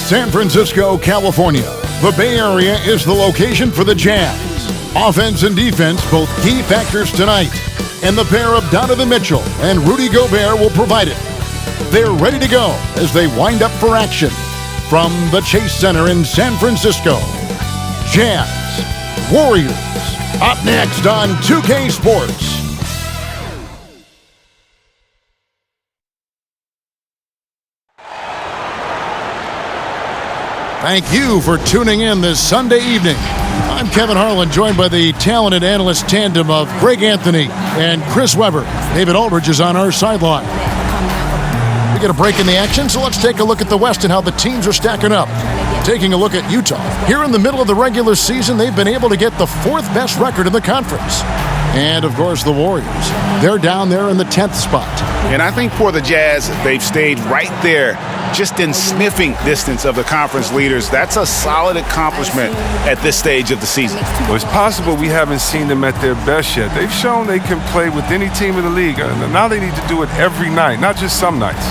San Francisco, California, the Bay Area is the location for the Jazz. Offense and defense, both key factors tonight. And the pair of Donovan Mitchell and Rudy Gobert will provide it. They're ready to go as they wind up for action. From the Chase Center in San Francisco, Jazz, Warriors, up next on 2K Sports. Thank you for tuning in this Sunday evening. I'm Kevin Harlan, joined by the talented analyst tandem of Greg Anthony and Chris Webber. David Aldridge is on our sideline. We get a break in the action, so let's take a look at the West and how the teams are stacking up. Taking a look at Utah. Here in the middle of the regular season, they've been able to get the 4th best record in the conference. And, of course, the Warriors. They're down there in the 10th spot. And I think for the Jazz, they've stayed right there, just in sniffing distance of the conference leaders. That's a solid accomplishment at this stage of the season. Well, it's possible we haven't seen them at their best yet. They've shown they can play with any team in the league. And now they need to do it every night, not just some nights.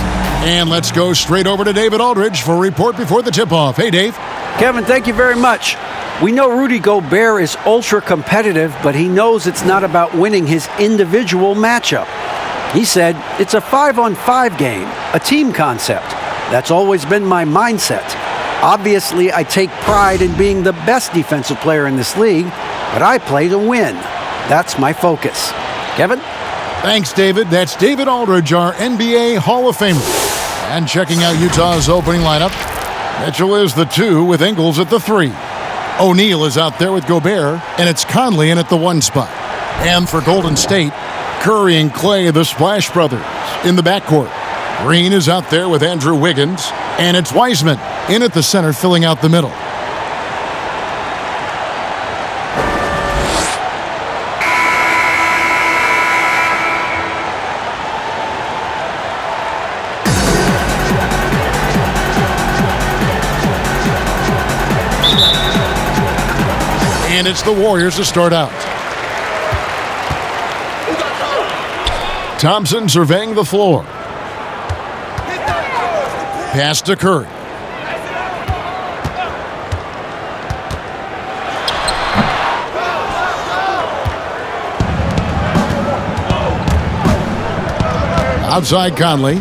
And let's go straight over to David Aldridge for a report before the tip-off. Hey, Dave. Kevin, thank you very much. We know Rudy Gobert is ultra-competitive, but he knows it's not about winning his individual matchup. He said, it's a 5-on-5 game, a team concept. That's always been my mindset. Obviously, I take pride in being the best defensive player in this league, but I play to win. That's my focus. Kevin? Thanks, David. That's David Aldridge, our NBA Hall of Famer. And checking out Utah's opening lineup, Mitchell is the 2 with Ingles at the 3. O'Neal is out there with Gobert, and it's Conley in at the 1 spot. And for Golden State, Curry and Clay, the Splash Brothers, in the backcourt. Green is out there with Andrew Wiggins, and it's Weisman in at the center, filling out the middle. And it's the Warriors to start out. Thompson surveying the floor. Pass to Curry. Outside Conley.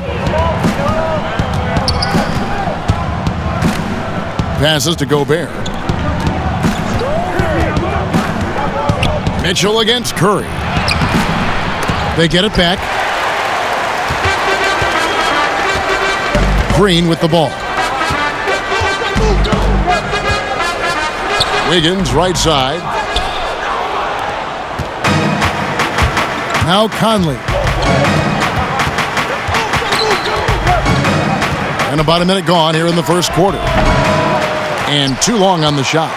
Passes to Gobert. Mitchell against Curry. They get it back. Green with the ball. Wiggins right side. Now Conley. And about a minute gone here in the first quarter. And too long on the shot.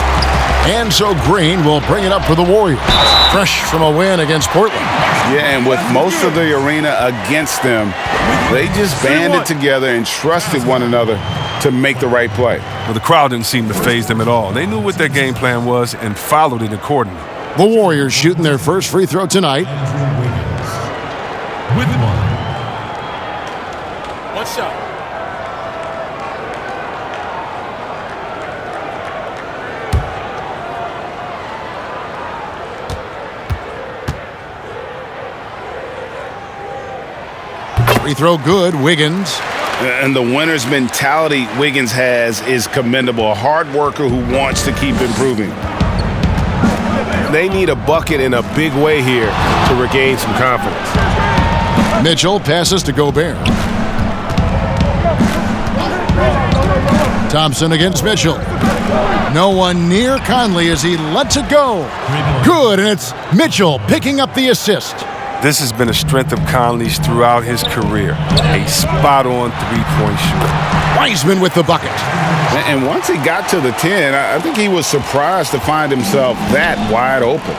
And so Green will bring it up for the Warriors. Fresh from a win against Portland. Yeah, and with most of the arena against them, they just banded together and trusted one another to make the right play. Well, the crowd didn't seem to faze them at all. They knew what their game plan was and followed it accordingly. The Warriors shooting their first free throw tonight. With one. What's up? Free throw good, Wiggins. And the winner's mentality Wiggins has is commendable. A hard worker who wants to keep improving. They need a bucket in a big way here to regain some confidence. Mitchell passes to Gobert. Thompson against Mitchell. No one near Conley as he lets it go. Good, and it's Mitchell picking up the assist. This has been a strength of Conley's throughout his career. A spot-on three-point shooter. Weisman with the bucket. And once he got to the 10, I think he was surprised to find himself that wide open.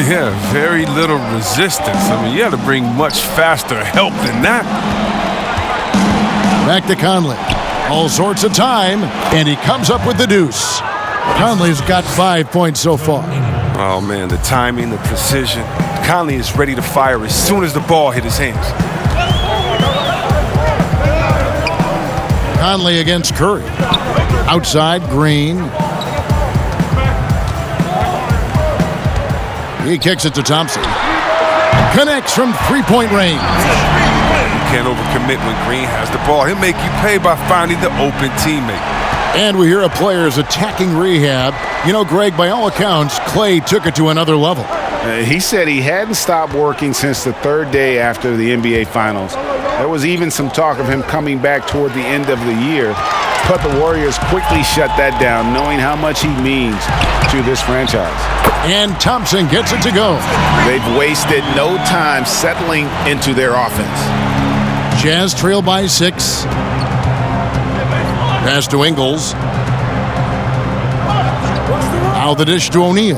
Yeah, very little resistance. I mean, you had to bring much faster help than that. Back to Conley. All sorts of time, and he comes up with the deuce. Conley's got 5 points so far. Oh, man, the timing, the precision. Conley is ready to fire as soon as the ball hit his hands. Conley against Curry. Outside, Green. He kicks it to Thompson. Connects from three-point range. You can't overcommit when Green has the ball. He'll make you pay by finding the open teammate. And we hear of players attacking rehab. You know, Greg, by all accounts, Clay took it to another level. He said he hadn't stopped working since the third day after the NBA Finals. There was even some talk of him coming back toward the end of the year, but the Warriors quickly shut that down, knowing how much he means to this franchise. And Thompson gets it to go. They've wasted no time settling into their offense. Jazz trail by 6. Pass to Ingles. Now the dish to O'Neal.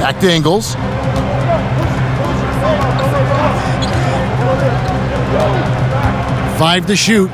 Back to Ingles. Five to shoot.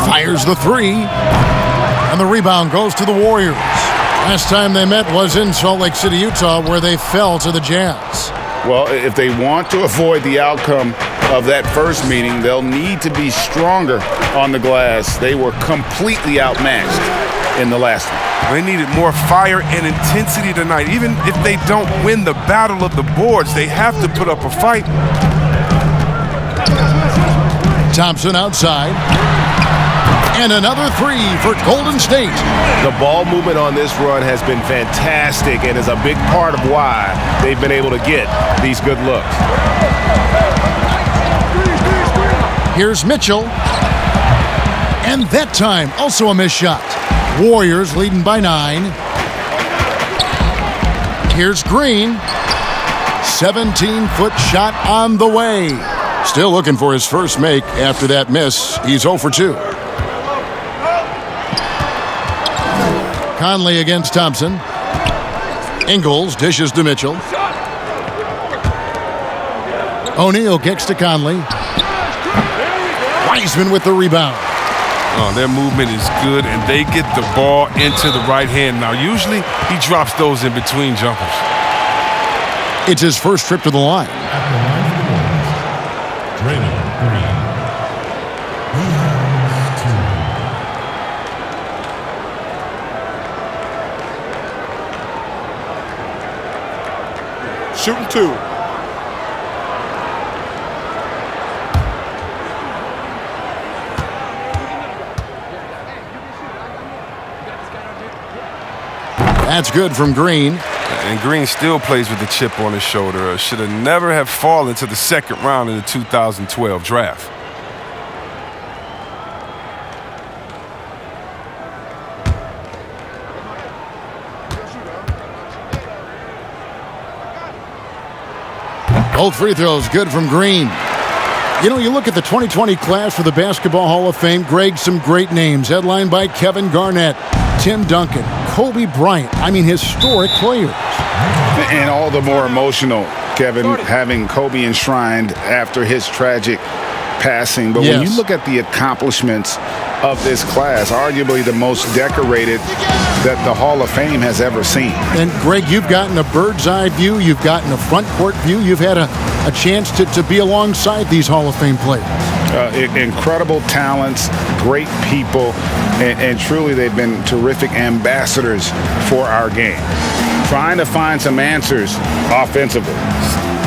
Fires the three. And the rebound goes to the Warriors. Last time they met was in Salt Lake City, Utah, where they fell to the Jazz. Well, if they want to avoid the outcome of that first meeting, they'll need to be stronger on the glass. They were completely outmatched in the last one. They needed more fire and intensity tonight. Even if they don't win the battle of the boards, they have to put up a fight. Thompson outside. And another three for Golden State. The ball movement on this run has been fantastic and is a big part of why they've been able to get these good looks. Here's Mitchell. And that time, also a missed shot. Warriors leading by 9. Here's Green. 17-foot shot on the way. Still looking for his first make after that miss. He's 0 for 2. Conley against Thompson. Ingles dishes to Mitchell. O'Neal kicks to Conley. Weisman with the rebound. Oh, their movement is good, and they get the ball into the right hand. Now, usually he drops those in between jumpers. It's his first trip to the line. Shooting 2. That's good from Green. And Green still plays with the chip on his shoulder. Should have never have fallen to the second round in the 2012 draft. Both free throws good from Green. You know, you look at the 2020 class for the Basketball Hall of Fame, Greg, some great names. Headlined by Kevin Garnett, Tim Duncan, Kobe Bryant. I mean, historic players. And all the more emotional, Kevin, having Kobe enshrined after his tragic passing. But when you look at the accomplishments of this class, arguably the most decorated that the Hall of Fame has ever seen. And, Greg, you've gotten a bird's eye view. You've gotten a front court view. You've had a chance to be alongside these Hall of Fame players. Incredible talents, great people, and truly they've been terrific ambassadors for our game. Trying to find some answers offensively.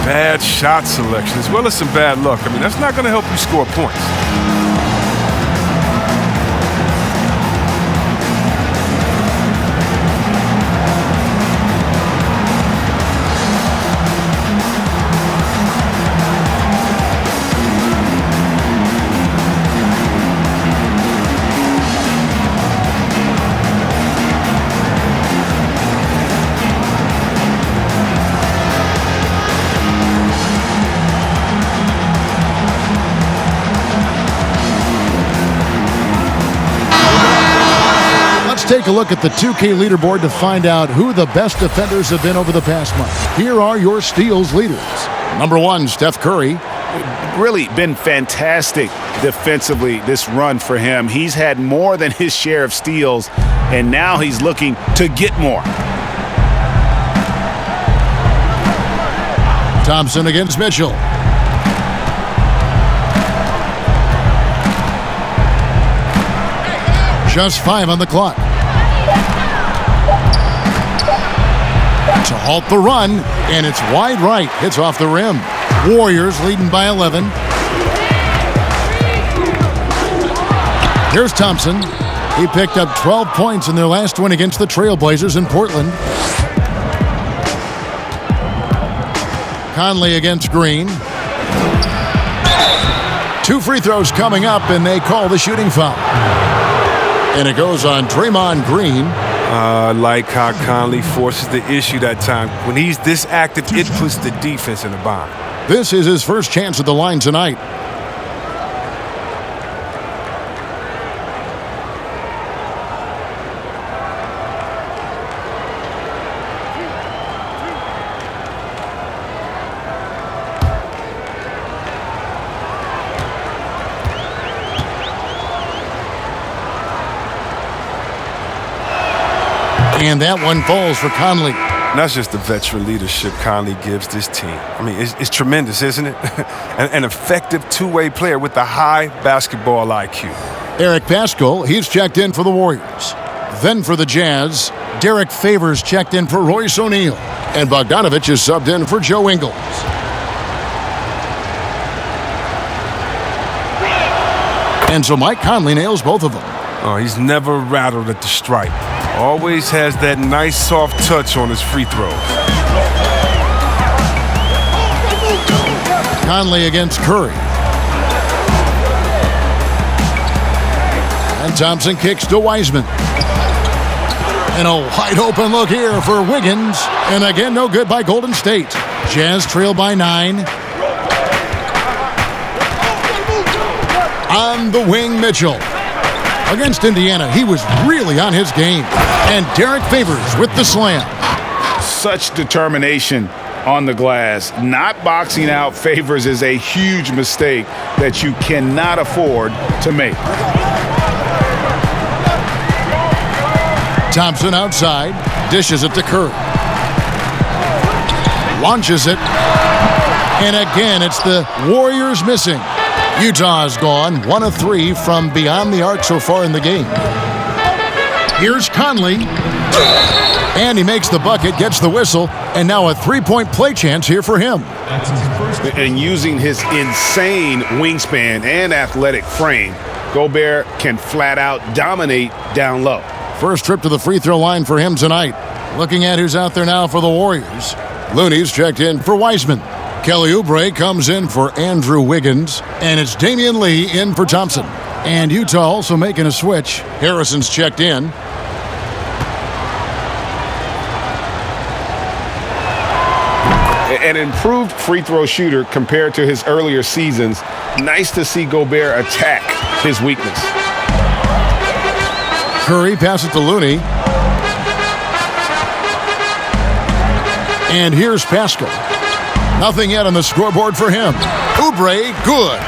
Bad shot selection as well as some bad luck. I mean, that's not going to help you score points. Take a look at the 2K leaderboard to find out who the best defenders have been over the past month. Here are your steals leaders. Number 1, Steph Curry. Really been fantastic defensively this run for him. He's had more than his share of steals, and now he's looking to get more. Thompson against Mitchell. Just 5 on the clock. To halt the run, and it's wide right. Hits off the rim. Warriors leading by 11. Here's Thompson. He picked up 12 points in their last win against the Trailblazers in Portland. Conley against Green. 2 free throws coming up, and they call the shooting foul. And it goes on Draymond Green. I like how Conley forces the issue that time. When he's this active, it puts the defense in a bind. This is his first chance at the line tonight. And that one falls for Conley. And that's just the veteran leadership Conley gives this team. I mean, it's tremendous, isn't it? An effective two-way player with a high basketball IQ. Eric Paschall, he's checked in for the Warriors. Then for the Jazz, Derek Favors checked in for Royce O'Neal. And Bogdanovich is subbed in for Joe Ingles. And so Mike Conley nails both of them. Oh, he's never rattled at the stripe. Always has that nice soft touch on his free throws. Conley against Curry. And Thompson kicks to Weisman. And a wide open look here for Wiggins. And again, no good by Golden State. Jazz trail by 9. On the wing, Mitchell. Against Indiana, he was really on his game. And Derek Favors with the slam. Such determination on the glass. Not boxing out Favors is a huge mistake that you cannot afford to make. Thompson outside, dishes it to Curry. Launches it. And again, it's the Warriors missing. Utah's gone 1 of 3 from beyond the arc so far in the game. Here's Conley. And he makes the bucket, gets the whistle, and now a 3-point play chance here for him. And using his insane wingspan and athletic frame, Gobert can flat out dominate down low. First trip to the free throw line for him tonight. Looking at who's out there now for the Warriors. Looney's checked in for Weisman. Kelly Oubre comes in for Andrew Wiggins. And it's Damian Lee in for Thompson. And Utah also making a switch. Harrison's checked in. An improved free throw shooter compared to his earlier seasons. Nice to see Gobert attack his weakness. Curry passes to Looney. And here's Paschall. Nothing yet on the scoreboard for him. Oubre, good.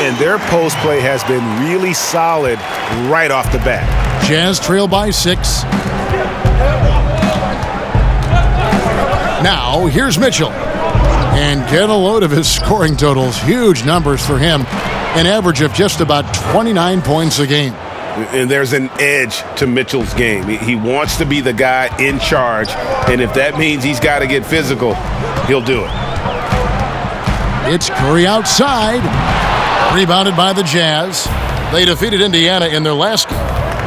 And their post play has been really solid right off the bat. Jazz trail by 6. Now, here's Mitchell. And get a load of his scoring totals. Huge numbers for him. An average of just about 29 points a game. And there's an edge to Mitchell's game. He wants to be the guy in charge. And if that means he's got to get physical, he'll do it. It's Curry outside. Rebounded by the Jazz. They defeated Indiana in their last game.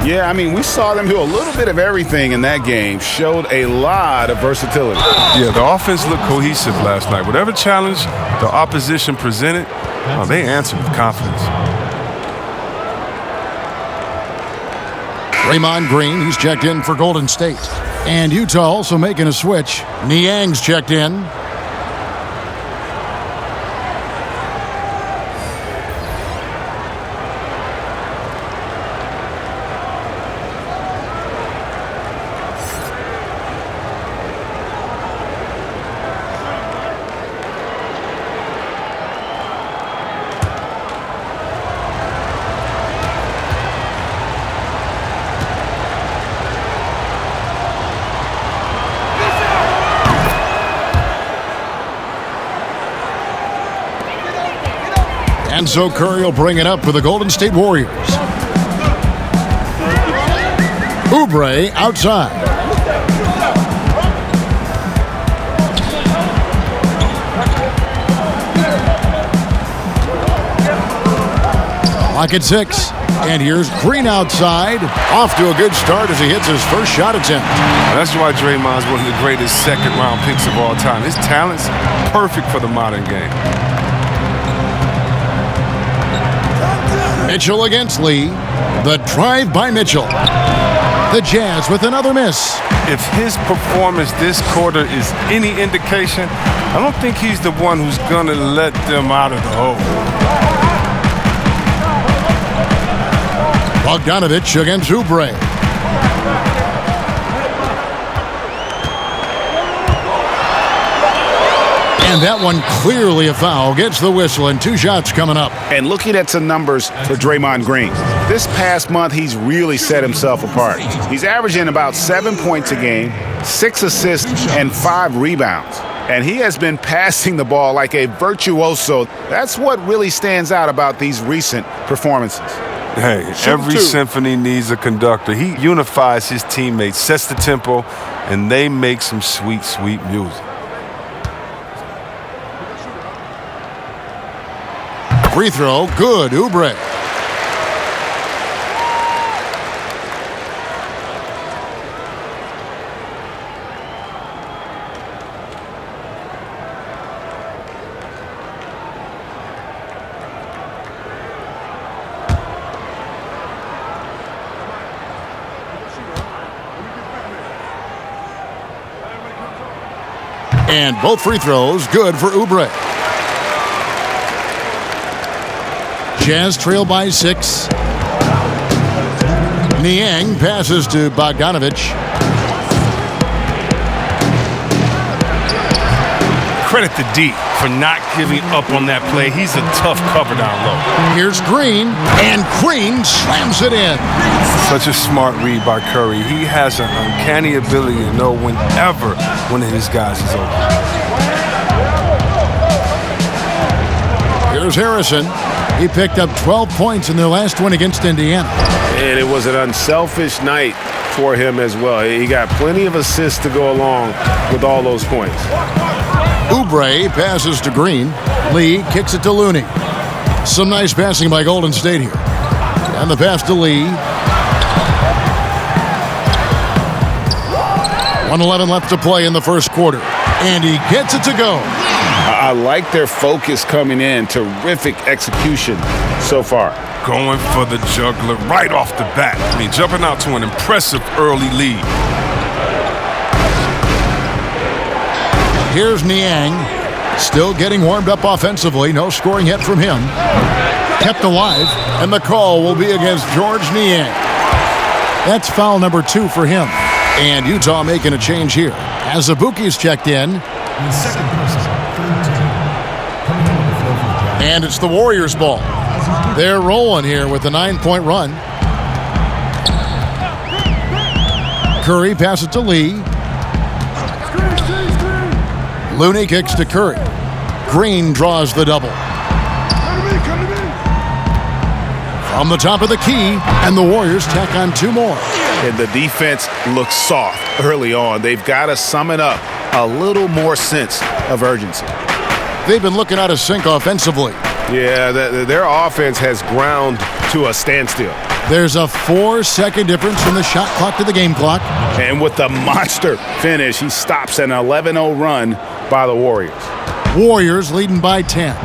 Yeah, I mean, we saw them do a little bit of everything in that game. Showed a lot of versatility. Yeah, the offense looked cohesive last night. Whatever challenge the opposition presented, they answered with confidence. Draymond Green, he's checked in for Golden State. And Utah also making a switch. Niang's checked in. And so Curry will bring it up for the Golden State Warriors. Oubre outside. Lock at 6. And here's Green outside. Off to a good start as he hits his first shot attempt. That's why Draymond's one of the greatest second-round picks of all time. His talent's perfect for the modern game. Mitchell against Lee. The drive by Mitchell. The Jazz with another miss. If his performance this quarter is any indication, I don't think he's the one who's going to let them out of the hole. Bogdanovich against Oubre. And that one clearly a foul. Gets the whistle and 2 shots coming up. And looking at some numbers for Draymond Green. This past month, he's really set himself apart. He's averaging about 7 points a game, 6 assists, and 5 rebounds. And he has been passing the ball like a virtuoso. That's what really stands out about these recent performances. Hey, every symphony needs a conductor. He unifies his teammates, sets the tempo, and they make some sweet, sweet music. Free throw, good, Oubre. And both free throws good for Oubre. Jazz trail by 6. Niang passes to Bogdanovich. Credit to D for not giving up on that play. He's a tough cover down low. Here's Green, and Green slams it in. Such a smart read by Curry. He has an uncanny ability to know whenever one of his guys is open. Here's Harrison. He picked up 12 points in their last win against Indiana. And it was an unselfish night for him as well. He got plenty of assists to go along with all those points. Oubre passes to Green. Lee kicks it to Looney. Some nice passing by Golden State here. And the pass to Lee. 1:11 left to play in the first quarter. And he gets it to go. I like their focus coming in. Terrific execution so far. Going for the juggler right off the bat. I mean, jumping out to an impressive early lead. Here's Niang. Still getting warmed up offensively. No scoring yet from him. Kept alive. And the call will be against George Niang. That's foul number 2 for him. And Utah making a change here. As Azubuike's checked in. And it's the Warriors' ball. They're rolling here with a 9-point run. Curry passes to Lee. Looney kicks to Curry. Green draws the double. From the top of the key, and the Warriors tack on 2 more. And the defense looks soft early on. They've got to sum it up. A little more sense of urgency. They've been looking out of sync offensively. Yeah, their offense has ground to a standstill. There's a 4-second difference from the shot clock to the game clock. And with the monster finish, he stops an 11-0 run by the Warriors. Warriors leading by 10.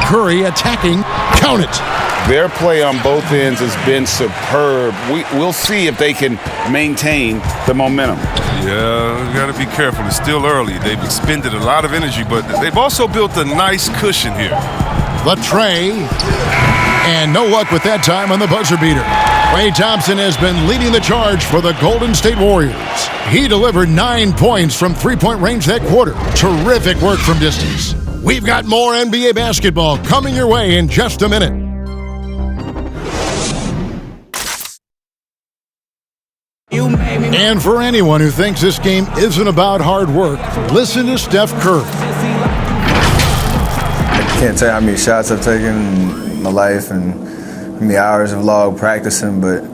Curry attacking. Count it. Their play on both ends has been superb. We'll see if they can maintain the momentum. Yeah, you got to be careful. It's still early. They've expended a lot of energy, but they've also built a nice cushion here. The tray. And no luck with that time on the buzzer beater. Klay Thompson has been leading the charge for the Golden State Warriors. He delivered 9 points from three-point range that quarter. Terrific work from distance. We've got more NBA basketball coming your way in just a minute. And for anyone who thinks this game isn't about hard work, listen to Steph Curry. I can't tell you how many shots I've taken in my life, and many hours of log practicing, but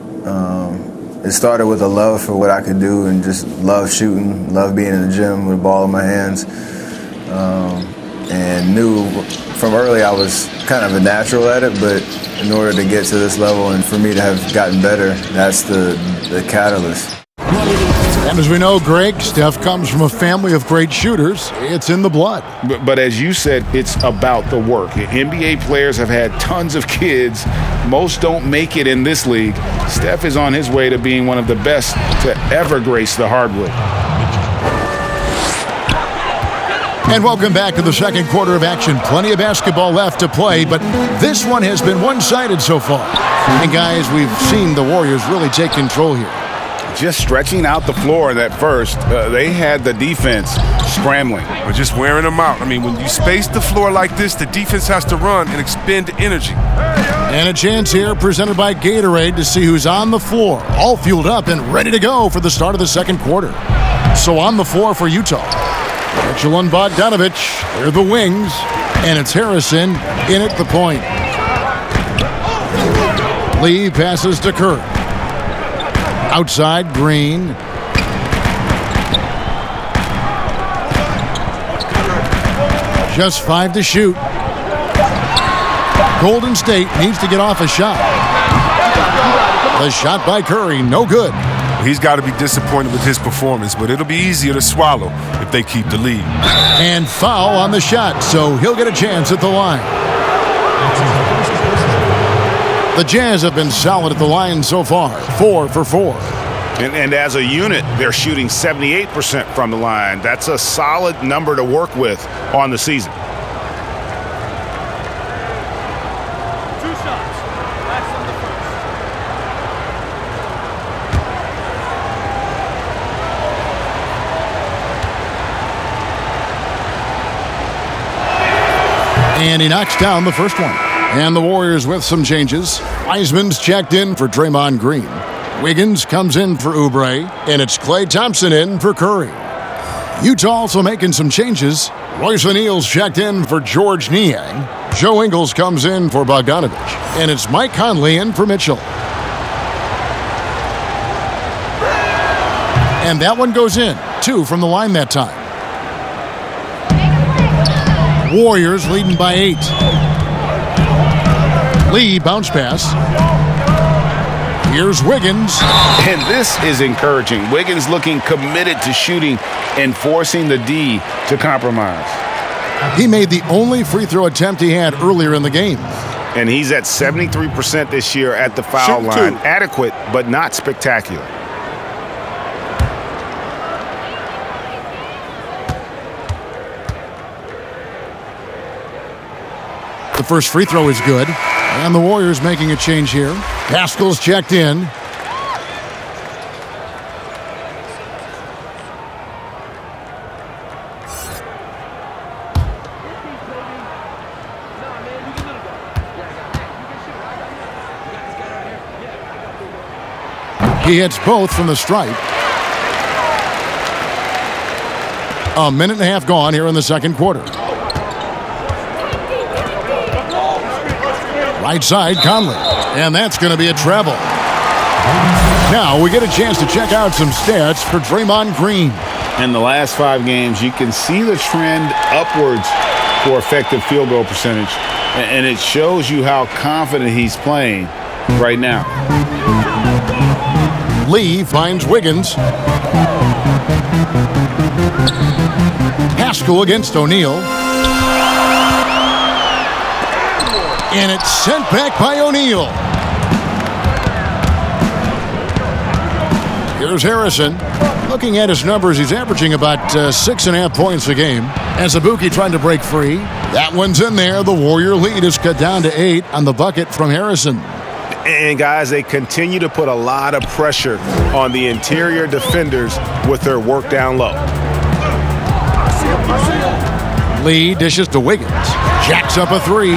it started with a love for what I could do and just love shooting, love being in the gym with a ball in my hands, and knew from early I was kind of a natural at it, but in order to get to this level and for me to have gotten better, that's the catalyst. And as we know, Greg, Steph comes from a family of great shooters. It's in the blood. But as you said, it's about the work. NBA players have had tons of kids. Most don't make it in this league. Steph is on his way to being one of the best to ever grace the hardwood. And welcome back to the second quarter of action. Plenty of basketball left to play, but this one has been one-sided so far. And guys, we've seen the Warriors really take control here. Just stretching out the floor in that first, they had the defense scrambling. Or just wearing them out. I mean, when you space the floor like this, the defense has to run and expend energy. And a chance here presented by Gatorade to see who's on the floor, all fueled up and ready to go for the start of the second quarter. So on the floor for Utah, Mitchell and Bogdanovich, they're the wings, and it's Harrison in at the point. Lee passes to Curry. Outside, Green. Just 5 to shoot. Golden State needs to get off a shot. The shot by Curry, no good. He's got to be disappointed with his performance, but it'll be easier to swallow if they keep the lead. And foul on the shot, so he'll get a chance at the line. The Jazz have been solid at the line so far, 4 for 4. And as a unit, they're shooting 78% from the line. That's a solid number to work with on the season. 2 shots. That's on the first. And he knocks down the first one. And the Warriors with some changes. Weisman's checked in for Draymond Green. Wiggins comes in for Oubre, and it's Klay Thompson in for Curry. Utah also making some changes. Royce O'Neal's checked in for George Niang. Joe Ingles comes in for Bogdanovich, and it's Mike Conley in for Mitchell. And that one goes in, 2 from the line that time. Warriors leading by 8. Lee bounce pass. Here's Wiggins. And this is encouraging. Wiggins looking committed to shooting and forcing the D to compromise. He made the only free throw attempt he had earlier in the game. And he's at 73% this year at the foul line. Adequate, but not spectacular. The first free throw is good. And the Warriors making a change here. Pascal's checked in. He hits both from the stripe. A minute and a half gone here in the second quarter. Right side, Conley. And that's going to be a travel. Now we get a chance to check out some stats for Draymond Green. In the last 5 games, you can see the trend upwards for effective field goal percentage. And it shows you how confident he's playing right now. Lee finds Wiggins. Pascal against O'Neal. And it's sent back by O'Neal. Here's Harrison. Looking at his numbers, he's averaging about 6.5 points a game. And Zabuki trying to break free. That one's in there. The Warrior lead is cut down to 8 on the bucket from Harrison. And guys, they continue to put a lot of pressure on the interior defenders with their work down low. Lee dishes to Wiggins. Jacks up a 3.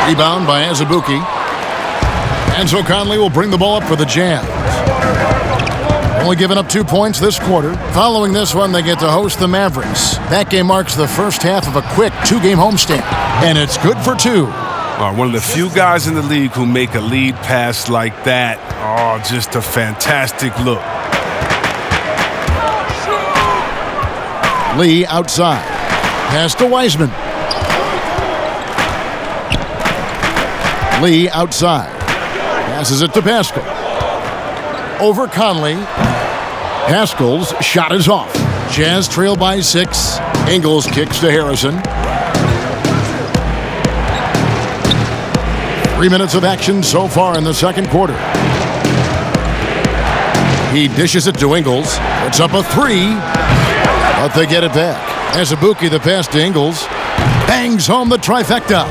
Rebound by Azubuike. And so Conley will bring the ball up for the Jazz. Only giving up 2 points this quarter. Following this one, they get to host the Mavericks. That game marks the first half of a quick 2-game homestand. And it's good for 2. One of the few guys in the league who make a lead pass like that. Oh, just a fantastic look. Lee outside. Pass to Weisman. Lee outside. Passes it to Pascal. Over Conley. Pascal's shot is off. Jazz trail by 6. Ingles kicks to Harrison. 3 minutes of action so far in the second quarter. He dishes it to Ingles. Puts up a 3. But they get it back. As Azubuike the pass to Ingles. Bangs home the trifecta.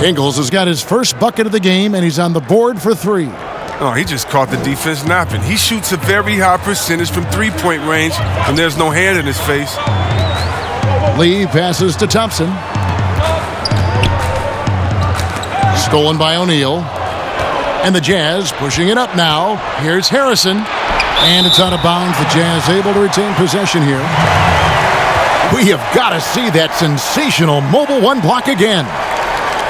Ingles has got his first bucket of the game, and he's on the board for 3. Oh, he just caught the defense napping. He shoots a very high percentage from three-point range, and there's no hand in his face. Lee passes to Thompson. Stolen by O'Neal. And the Jazz pushing it up now. Here's Harrison. And it's out of bounds. The Jazz able to retain possession here. We have got to see that sensational mobile one block again.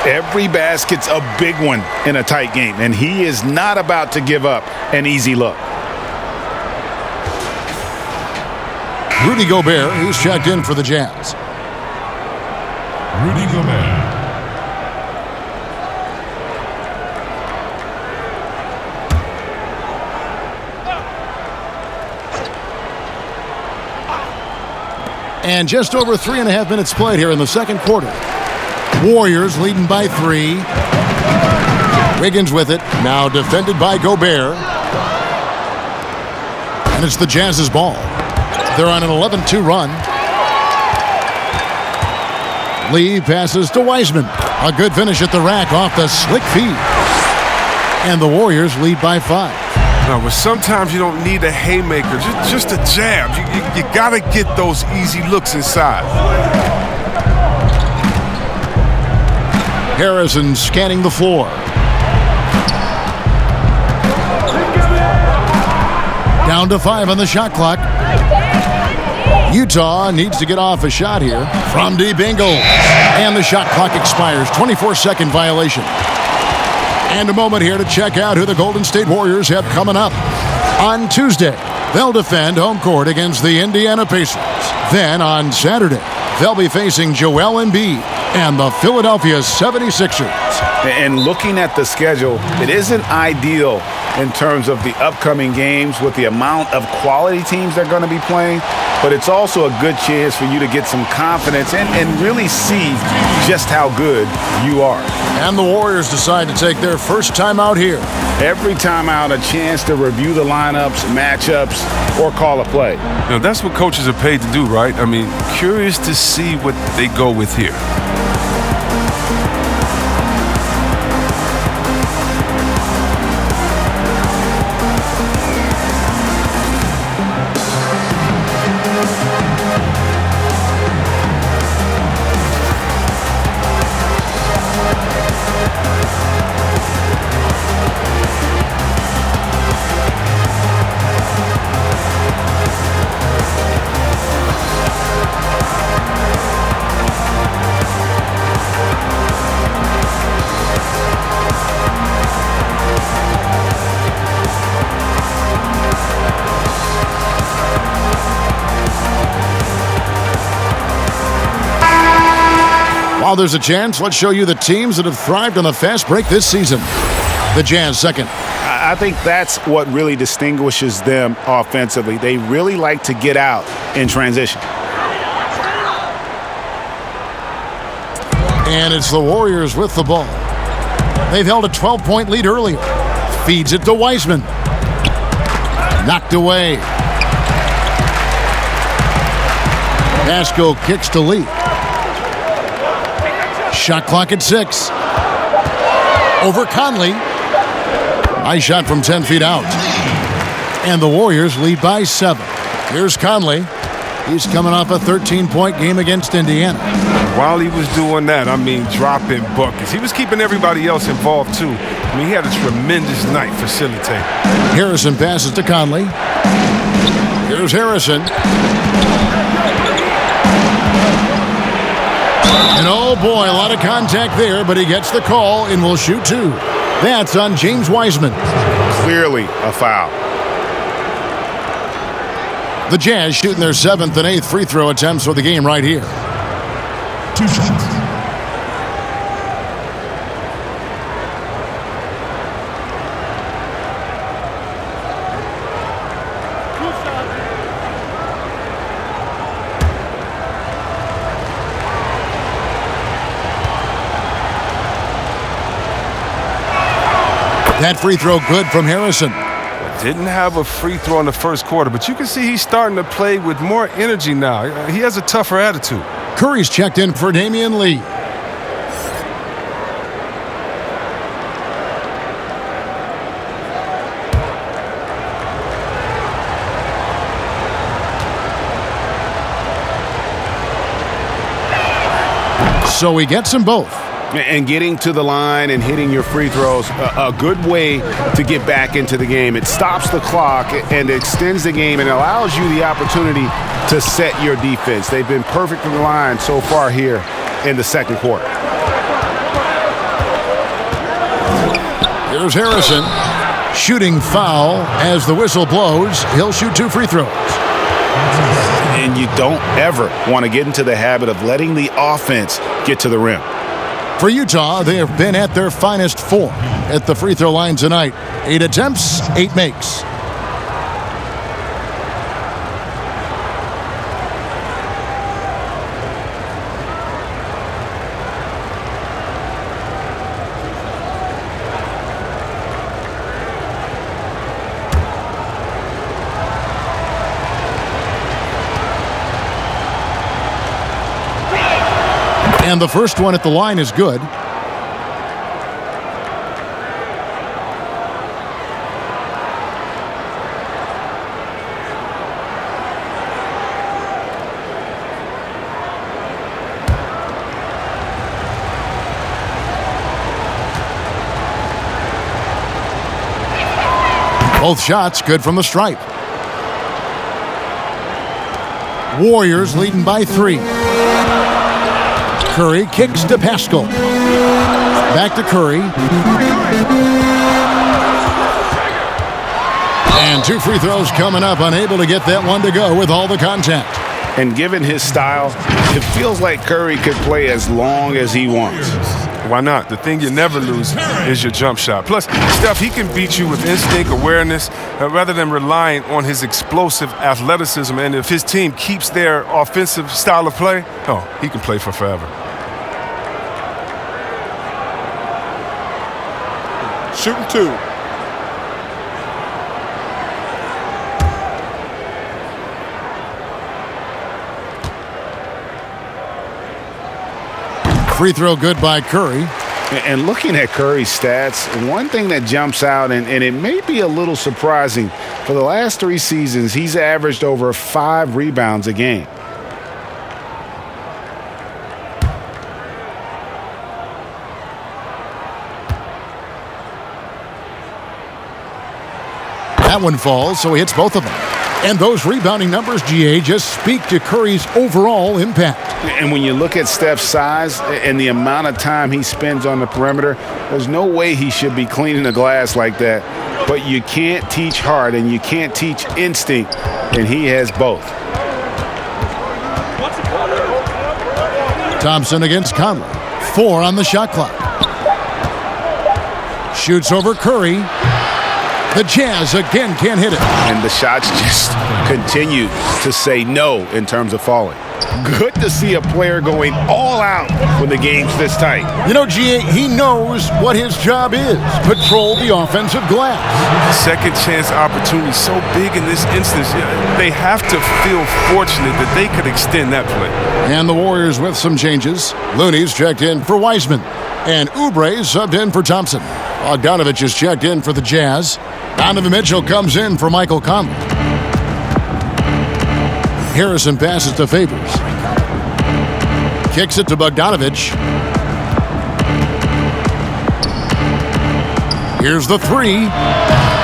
Every basket's a big one in a tight game, and he is not about to give up an easy look. Rudy Gobert, he's checked in for the Jazz. Rudy Gobert. And just over 3.5 minutes played here in the second quarter. Warriors leading by 3. Wiggins with it. Now defended by Gobert. And it's the Jazz's ball. They're on an 11-2 run. Lee passes to Weisman. A good finish at the rack off the slick feed. And the Warriors lead by 5. Now, but sometimes you don't need a haymaker, just a jab. You got to get those easy looks inside. Harrison scanning the floor. Down to 5 on the shot clock. Utah needs to get off a shot here from deep Ingles. And the shot clock expires. 24-second violation. And a moment here to check out who the Golden State Warriors have coming up. On Tuesday, they'll defend home court against the Indiana Pacers. Then on Saturday, they'll be facing Joel Embiid and the Philadelphia 76ers. And looking at the schedule, it isn't ideal in terms of the upcoming games with the amount of quality teams they're going to be playing, but it's also a good chance for you to get some confidence and really see just how good you are. And the Warriors decide to take their first time out here. Every time out, a chance to review the lineups, matchups, or call a play. Now, that's what coaches are paid to do, right? I mean, curious to see what they go with here. While there's a chance, let's show you the teams that have thrived on the fast break this season. The Jazz second. I think that's what really distinguishes them offensively. They really like to get out in transition. And it's the Warriors with the ball. They've held a 12-point lead earlier. Feeds it to Weisman. Knocked away. Pascal kicks to Lee. Shot clock at 6. Over Conley. Nice shot from 10 feet out. And the Warriors lead by 7. Here's Conley. He's coming off a 13-point game against Indiana. While he was doing that, I mean, dropping buckets. He was keeping everybody else involved, too. I mean, he had a tremendous night facilitating. Harrison passes to Conley. Here's Harrison. And oh boy, a lot of contact there, but he gets the call and will shoot 2. That's on James Weisman. Clearly a foul. The Jazz shooting their 7th and 8th free throw attempts for the game right here. 2 shots. That free throw good from Harrison. Didn't have a free throw in the first quarter, but you can see he's starting to play with more energy now. He has a tougher attitude. Curry's checked in for Damian Lee. So he gets them both. And getting to the line and hitting your free throws, a good way to get back into the game. It stops the clock and extends the game and allows you the opportunity to set your defense. They've been perfect from the line so far here in the second quarter. Here's Harrison. Shooting foul as the whistle blows. He'll shoot 2 free throws. And you don't ever want to get into the habit of letting the offense get to the rim. For Utah, they have been at their finest 4 at the free throw line tonight. 8 attempts, 8 makes. And the first one at the line is good. Both shots good from the stripe. Warriors leading by 3. Curry kicks to Pascal. Back to Curry. And 2 free throws coming up. Unable to get that one to go with all the contact. And given his style, it feels like Curry could play as long as he wants. Why not? The thing you never lose is your jump shot. Plus, Steph, he can beat you with instinct, awareness, rather than relying on his explosive athleticism. And if his team keeps their offensive style of play, oh, he can play for forever. Shooting 2. Free throw good by Curry. And looking at Curry's stats, one thing that jumps out, and it may be a little surprising, for the last 3 seasons, he's averaged over 5 rebounds a game. That one falls, so he hits both of them. And those rebounding numbers, GA, just speak to Curry's overall impact. And when you look at Steph's size and the amount of time he spends on the perimeter, there's no way he should be cleaning the glass like that. But you can't teach heart and you can't teach instinct, and he has both. Thompson against Conley. 4 on the shot clock. Shoots over Curry. The Jazz again can't hit it. And the shots just continue to say no in terms of falling. Good to see a player going all out when the game's this tight. You know, GA, he knows what his job is. Patrol the offensive glass. Second chance opportunity so big in this instance. They have to feel fortunate that they could extend that play. And the Warriors with some changes. Looney's checked in for Weisman. And Oubre subbed in for Thompson. Bogdanovich is checked in for the Jazz. Donovan Mitchell comes in for Michael Conley. Harrison passes to Favors. Kicks it to Bogdanovich. Here's the 3.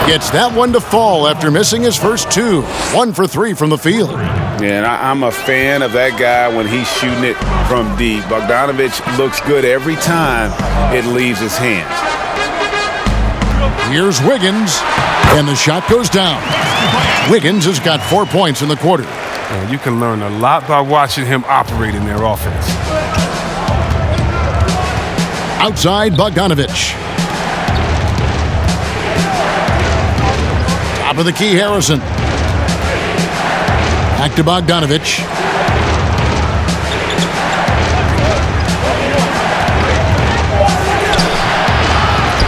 Gets that one to fall after missing his first two. 1 for 3 from the field. Yeah, and I'm a fan of that guy when he's shooting it from deep. Bogdanovich looks good every time it leaves his hands. Here's Wiggins, and the shot goes down. Wiggins has got 4 points in the quarter. And you can learn a lot by watching him operate in their offense. Outside Bogdanovich. Top of the key, Harrison. Back to Bogdanovich.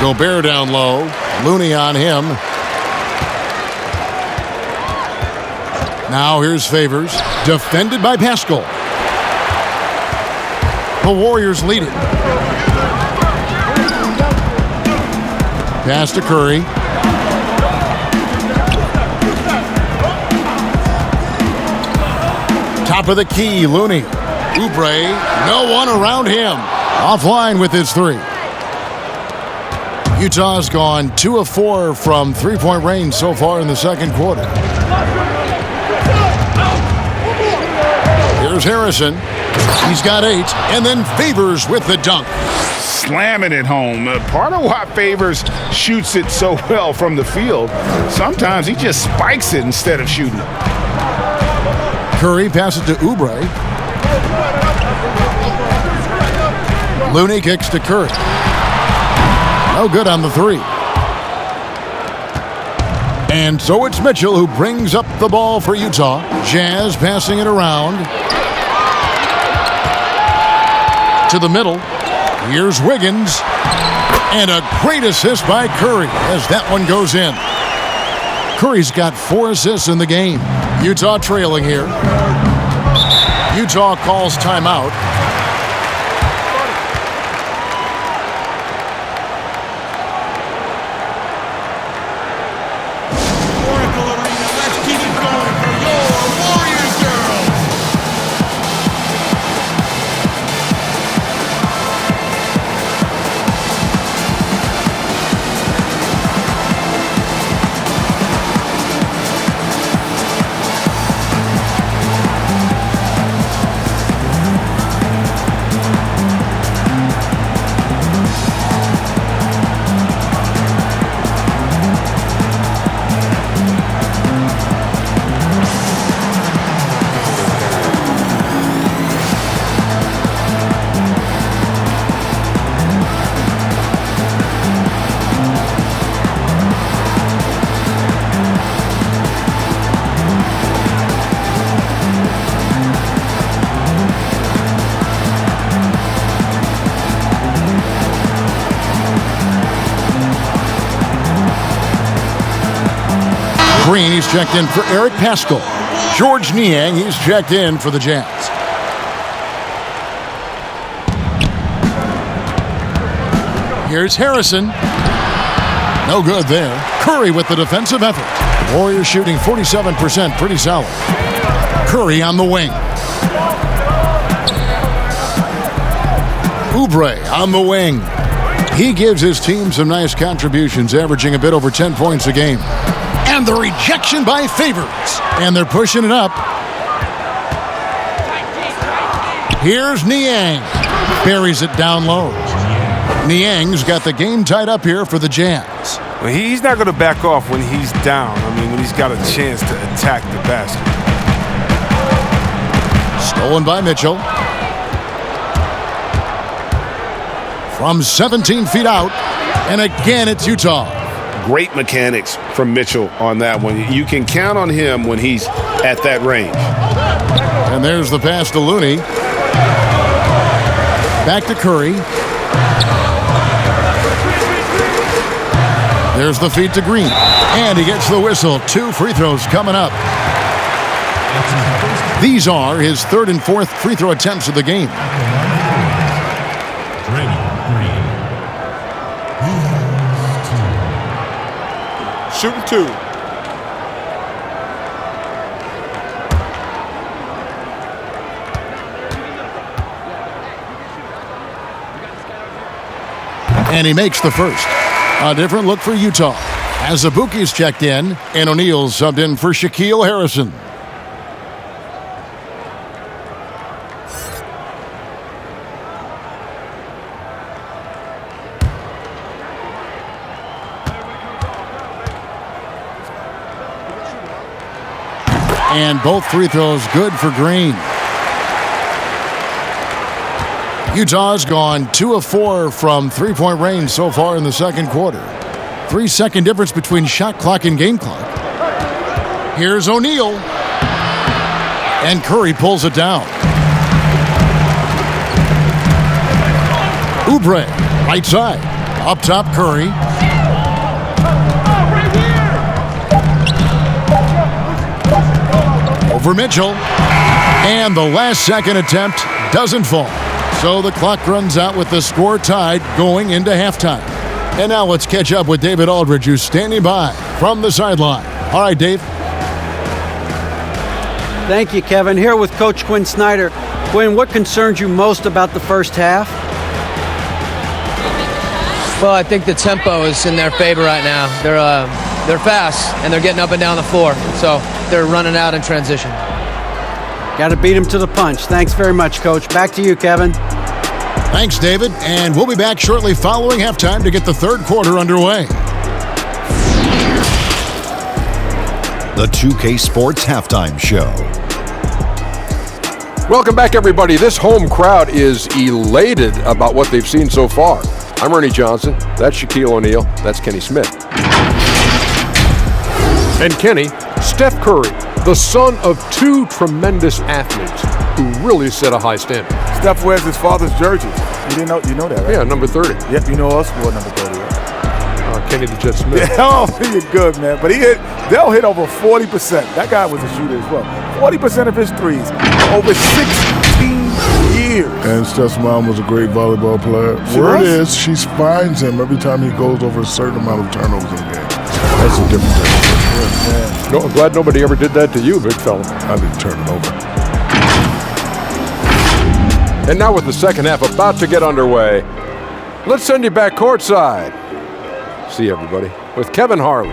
Gobert down low. Looney on him. Now here's Favors. Defended by Pascal. The Warriors lead it. Pass to Curry. Top of the key, Looney. Oubre, no one around him. Offline with his three. Utah's gone 2 of 4 from three-point range so far in the second quarter. Here's Harrison. He's got 8, and then Favors with the dunk. Slamming it home. Part of why Favors shoots it so well from the field, sometimes he just spikes it instead of shooting it. Curry passes to Oubre. Looney kicks to Curry. No good on the three. And so it's Mitchell who brings up the ball for Utah. Jazz passing it around. To the middle. Here's Wiggins. And a great assist by Curry as that one goes in. Curry's got 4 assists in the game. Utah trailing here. Utah calls timeout. Green, he's checked in for Eric Pascal. George Niang, he's checked in for the Jazz. Here's Harrison. No good there. Curry with the defensive effort. Warriors shooting 47%, pretty solid. Curry on the wing. Oubre on the wing. He gives his team some nice contributions, averaging a bit over 10 points a game. And the rejection by Favors. And they're pushing it up. Here's Niang. Buries it down low. Niang's got the game tied up here for the Jazz. Well, he's not going to back off when he's down. I mean, when he's got a chance to attack the basket. Stolen by Mitchell. From 17 feet out. And again, it's Utah. Great mechanics from Mitchell on that one. You can count on him when he's at that range. And there's the pass to Looney. Back to Curry. There's the feed to Green. And he gets the whistle. 2 free throws coming up. These are his 3rd and 4th free throw attempts of the game. Shooting 2. And he makes the first. A different look for Utah. Azubuike's checked in, and O'Neal subbed in for Shaquille Harrison. And both free throws good for Green. Utah's gone 2 of 4 from three-point range so far in the second quarter. 3-second difference between shot clock and game clock. Here's O'Neal. And Curry pulls it down. Oubre, right side. Up top, Curry. Over Mitchell. And the last second attempt doesn't fall. So the clock runs out with the score tied going into halftime. And now let's catch up with David Aldridge, who's standing by from the sideline. All right, Dave. Thank you, Kevin. Here with Coach Quinn Snyder. Quinn, what concerns you most about the first half? Well, I think the tempo is in their favor right now. They're fast, and they're getting up and down the floor. So they're running out in transition. Got to beat him to the punch. Thanks very much, Coach. Back to you, Kevin. Thanks, David. And we'll be back shortly following halftime to get the third quarter underway. The 2K Sports Halftime Show. Welcome back, everybody. This home crowd is elated about what they've seen so far. I'm Ernie Johnson. That's Shaquille O'Neal. That's Kenny Smith. And Kenny, Steph Curry, the son of two tremendous athletes who really set a high standard. Steph wears his father's jersey. You know that, right? Yeah, number 30. Yep, you know us wore number 30. Right? Kenny the Jet Smith. Yeah, oh, you're good, man. But they'll hit over 40%. That guy was a shooter as well. 40% of his threes over 16 years. And Steph's mom was a great volleyball player. Word is, she finds him every time he goes over a certain amount of turnovers in a game. That's a different thing. No, I'm glad nobody ever did that to you, big fella. I didn't turn it over. And now with the second half about to get underway, let's send you back courtside. See everybody with Kevin Harlan.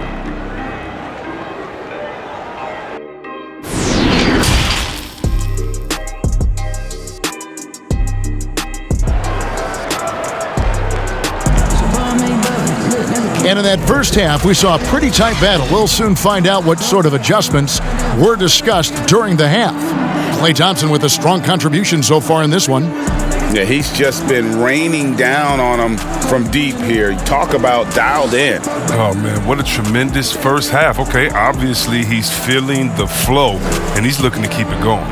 And in that first half, we saw a pretty tight battle. We'll soon find out what sort of adjustments were discussed during the half. Klay Thompson with a strong contribution so far in this one. Yeah, he's just been raining down on him from deep here. Talk about dialed in. Oh, man, what a tremendous first half. Okay, obviously he's feeling the flow, and he's looking to keep it going.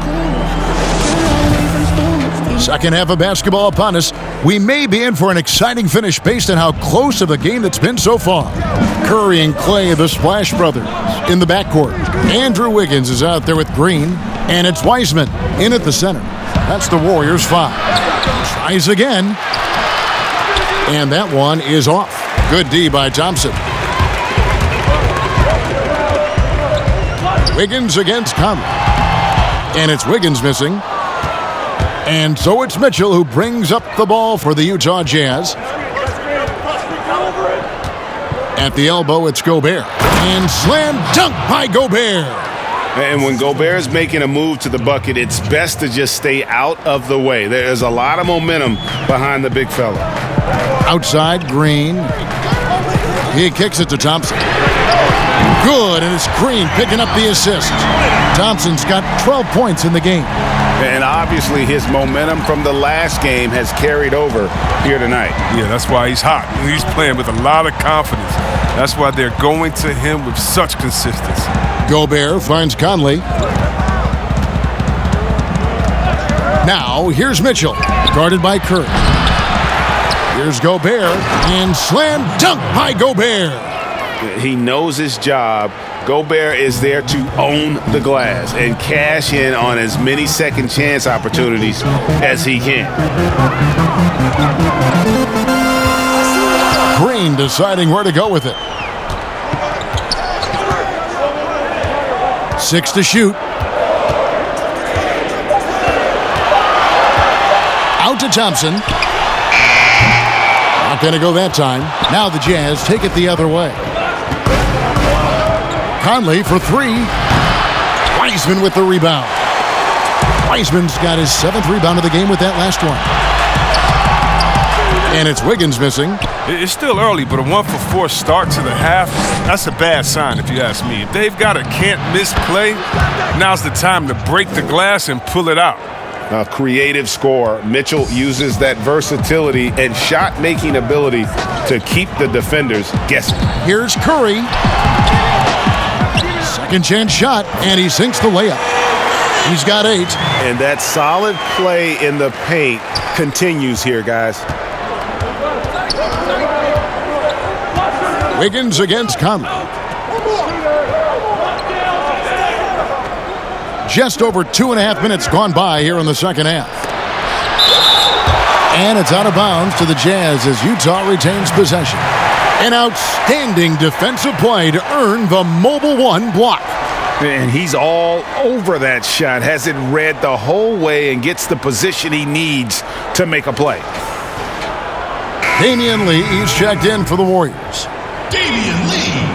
Second half of basketball upon us. We may be in for an exciting finish based on how close of a game that's been so far. Curry and Klay, the Splash Brothers, in the backcourt. Andrew Wiggins is out there with Green, and it's Weisman in at the center. That's the Warriors' 5. Tries again, and that one is off. Good D by Thompson. Wiggins against Conley, and it's Wiggins missing. And so it's Mitchell who brings up the ball for the Utah Jazz. At the elbow, it's Gobert. And slam dunk by Gobert. And when Gobert's making a move to the bucket, it's best to just stay out of the way. There's a lot of momentum behind the big fella. Outside, Green. He kicks it to Thompson. Good, and it's Green picking up the assist. Thompson's got 12 points in the game. And obviously his momentum from the last game has carried over here tonight. Yeah, that's why he's hot. He's playing with a lot of confidence. That's why they're going to him with such consistency. Gobert finds Conley. Now, here's Mitchell, guarded by Curry. Here's Gobert, and slam dunk by Gobert. He knows his job. Gobert is there to own the glass and cash in on as many second chance opportunities as he can. Green deciding where to go with it. 6 to shoot. Out to Thompson. Not going to go that time. Now the Jazz take it the other way. Conley for three. Weisman with the rebound. Weisman's got his 7th rebound of the game with that last one. And it's Wiggins missing. It's still early, but a 1-for-4 start to the half, that's a bad sign if you ask me. If they've got a can't-miss play, now's the time to break the glass and pull it out. A creative scorer. Mitchell uses that versatility and shot-making ability to keep the defenders guessing. Here's Curry. Second chance shot, and he sinks the layup. He's got 8. And that solid play in the paint continues here, guys. Wiggins against Conley. Just over 2.5 minutes gone by here in the second half. And it's out of bounds to the Jazz as Utah retains possession. An outstanding defensive play to earn the mobile 1 block. And he's all over that shot, has it read the whole way and gets the position he needs to make a play. Damian Lee is checked in for the Warriors. Damian Lee.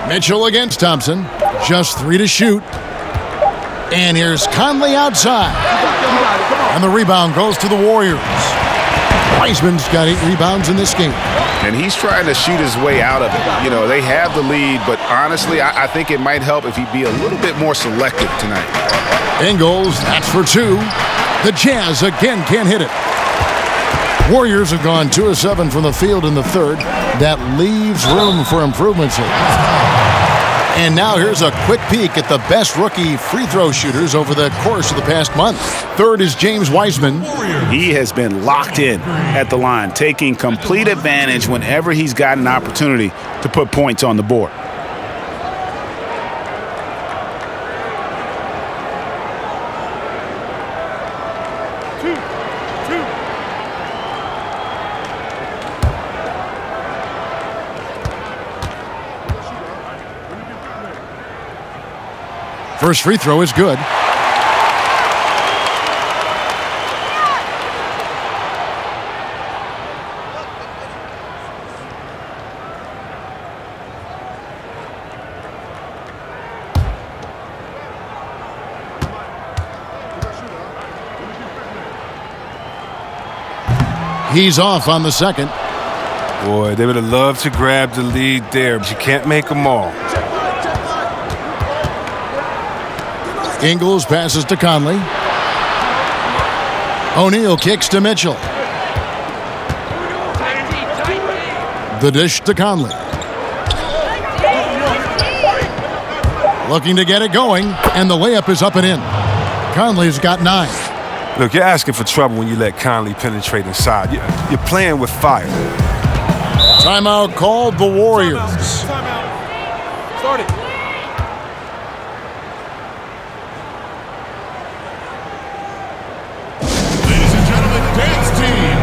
Mitchell against Thompson. Just 3 to shoot. And here's Conley outside. And the rebound goes to the Warriors. Weisman's got 8 rebounds in this game. And he's trying to shoot his way out of it. You know, they have the lead, but honestly, I think it might help if he'd be a little bit more selective tonight. Ingles, that's for 2. The Jazz again can't hit it. Warriors have gone 2 of 7 from the field in the third. That leaves room for improvements here. And now here's a quick peek at the best rookie free throw shooters over the course of the past month. Third is James Weisman. He has been locked in at the line, taking complete advantage whenever he's got an opportunity to put points on the board. First free throw is good. He's off on the second. Boy, they would have loved to grab the lead there, but you can't make them all. Ingles passes to Conley. O'Neal kicks to Mitchell. The dish to Conley. Looking to get it going, and the layup is up and in. Conley's got 9. Look, you're asking for trouble when you let Conley penetrate inside. You're playing with fire. Timeout called the Warriors. Timeout. Start it. Ladies and gentlemen, dance team.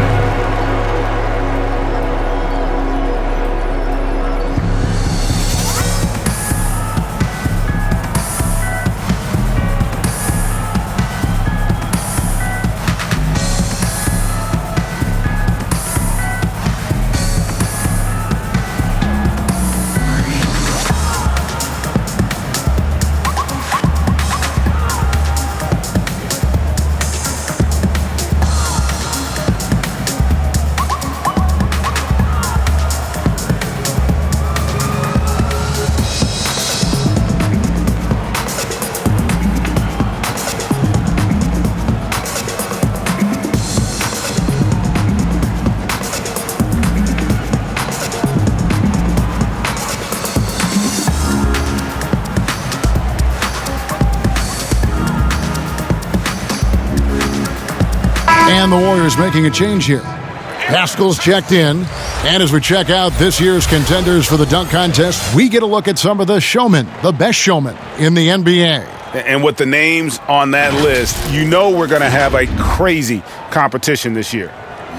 And the Warriors making a change here. Pascal's checked in. And as we check out this year's contenders for the dunk contest, we get a look at some of the showmen, the best showmen in the NBA. And with the names on that list, you know we're going to have a crazy competition this year.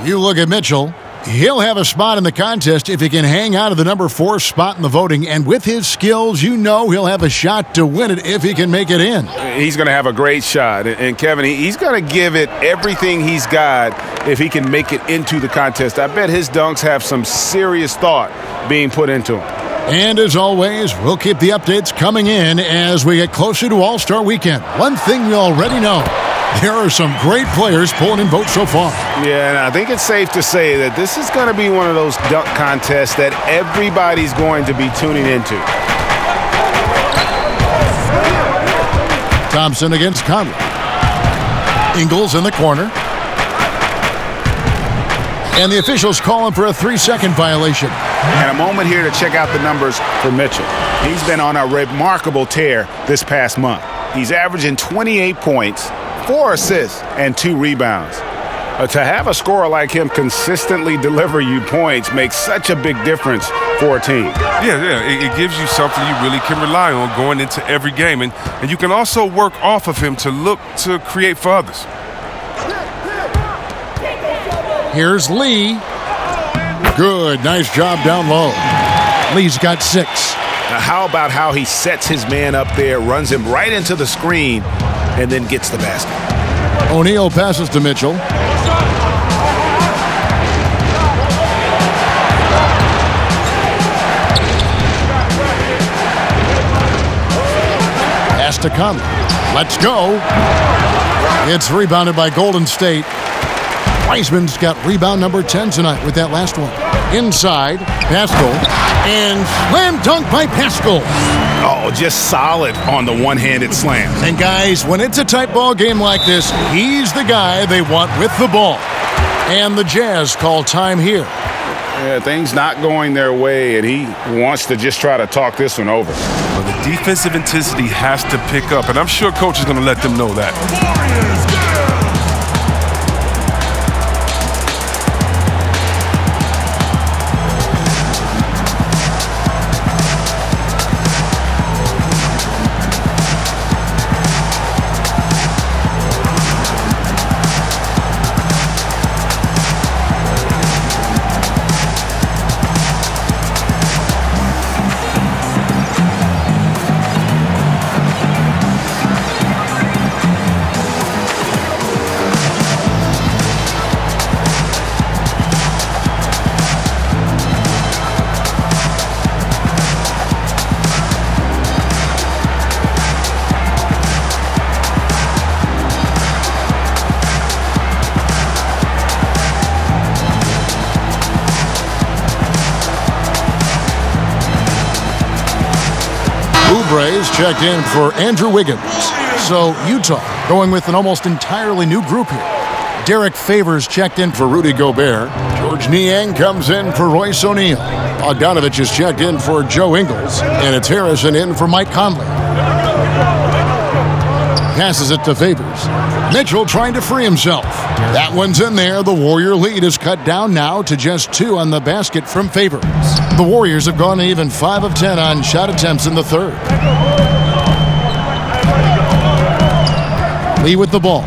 You look at Mitchell. He'll have a spot in the contest if he can hang out of the number 4 spot in the voting. And with his skills, you know he'll have a shot to win it if he can make it in. He's going to have a great shot. And Kevin, he's going to give it everything he's got if he can make it into the contest. I bet his dunks have some serious thought being put into them. And as always, we'll keep the updates coming in as we get closer to All-Star Weekend. One thing we already know, there are some great players pulling in votes so far. Yeah, and I think it's safe to say that this is going to be one of those dunk contests that everybody's going to be tuning into. Thompson against Conley. Ingles in the corner. And the officials calling for a 3-second violation. And a moment here to check out the numbers for Mitchell. He's been on a remarkable tear this past month. He's averaging 28 points, 4 assists, and 2 rebounds. To have a scorer like him consistently deliver you points makes such a big difference for a team. Yeah, it gives you something you really can rely on going into every game. And you can also work off of him to look to create for others. Here's Lee. Good, nice job down low. Lee's got 6. Now how about how he sets his man up there, runs him right into the screen, and then gets the basket. O'Neal passes to Mitchell. Pass to Conley. Let's go. It's rebounded by Golden State. Weisman's got rebound number 10 tonight with that last one. Inside, Pascal, and slam dunk by Pascal. Oh, just solid on the one-handed slam. And guys, when it's a tight ball game like this, he's the guy they want with the ball. And the Jazz call time here. Yeah, things not going their way, and he wants to just try to talk this one over. Well, the defensive intensity has to pick up, and I'm sure coach is going to let them know that. Oubre's checked in for Andrew Wiggins. So Utah going with an almost entirely new group here. Derek Favors checked in for Rudy Gobert. George Niang comes in for Royce O'Neal. Bogdanovich is checked in for Joe Ingles. And it's Harrison in for Mike Conley. Passes it to Favors. Mitchell trying to free himself. That one's in there. The Warrior lead is cut down now to just 2 on the basket from Favors. The Warriors have gone even 5 of 10 on shot attempts in the third. Lee with the ball.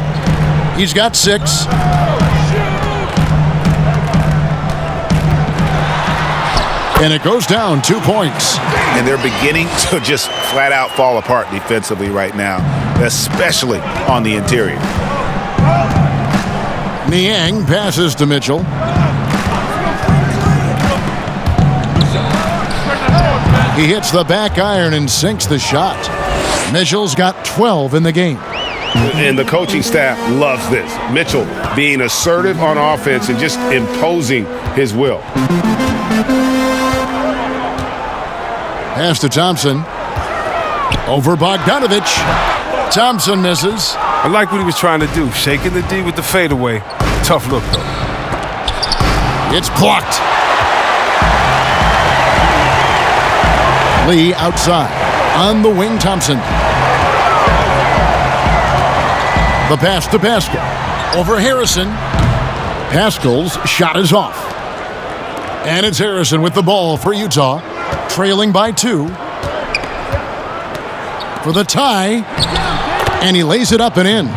He's got 6. And it goes down 2 points. And they're beginning to just flat out fall apart defensively right now, especially on the interior. Niang passes to Mitchell. He hits the back iron and sinks the shot. Mitchell's got 12 in the game. And the coaching staff loves this. Mitchell being assertive on offense and just imposing his will. Pass to Thompson. Over Bogdanovich. Thompson misses. I like what he was trying to do, shaking the D with the fadeaway. Tough look, though. It's blocked. Lee outside. On the wing, Thompson. The pass to Pascal. Over Harrison. Pascal's shot is off. And it's Harrison with the ball for Utah. Trailing by 2. For the tie. And he lays it up and in.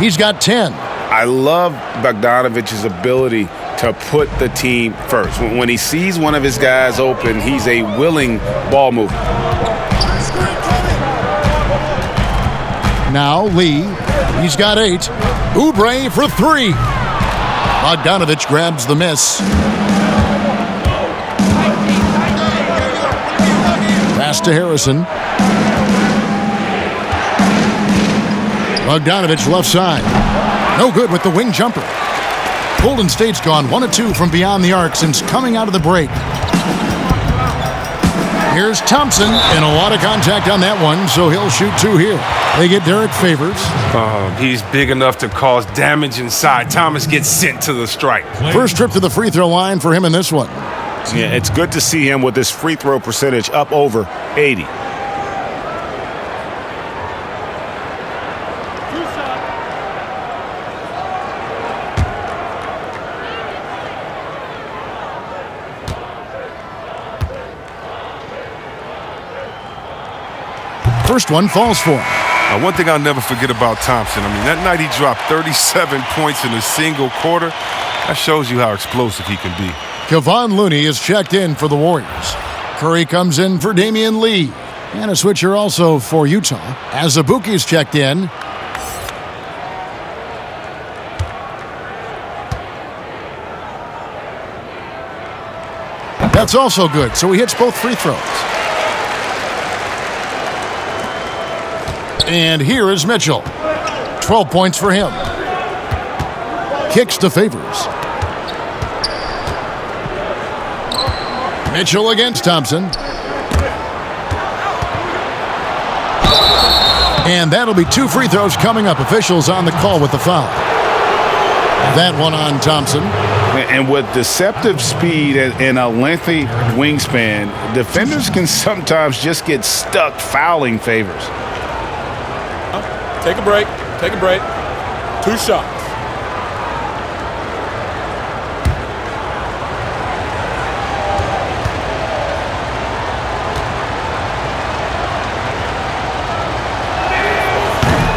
He's got 10. I love Bogdanovich's ability to put the team first. When he sees one of his guys open, he's a willing ball mover. Now Lee, he's got 8. Oubre for 3. Bogdanovich grabs the miss. Pass to Harrison. Bogdanovich left side. No good with the wing jumper. Golden State's gone 1 of 2 from beyond the arc since coming out of the break. Here's Thompson, and a lot of contact on that one, so he'll shoot 2 here. They get Derek Favors. He's big enough to cause damage inside. Thomas gets sent to the strike. First trip to the free throw line for him in this one. Yeah, it's good to see him with his free throw percentage up over 80. First one falls for him. One thing I'll never forget about Thompson, I mean, that night he dropped 37 points in a single quarter. That shows you how explosive he can be. Kevon Looney is checked in for the Warriors. Curry comes in for Damian Lee. And a switcher also for Utah. Azubuike's checked in. That's also good, so he hits both free throws. And here is Mitchell. 12 points for him. Kicks to Favors. Mitchell against Thompson. And that'll be 2 free throws coming up. Officials on the call with the foul. That one on Thompson. And with deceptive speed and a lengthy wingspan, defenders can sometimes just get stuck fouling Favors. Take a break. Take a break. 2 shots.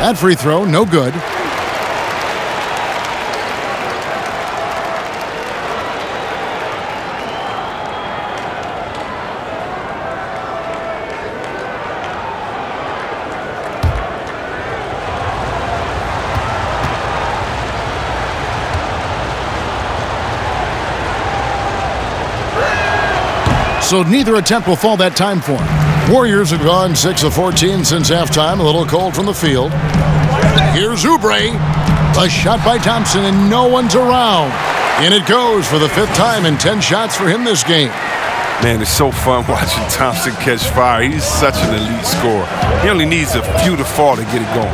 That free throw, no good. So neither attempt will fall that time for him. Warriors have gone 6 of 14 since halftime. A little cold from the field. Here's Oubre. A shot by Thompson, and no one's around. And it goes for the 5th time in 10 shots for him this game. Man, it's so fun watching Thompson catch fire. He's such an elite scorer. He only needs a few to fall to get it going.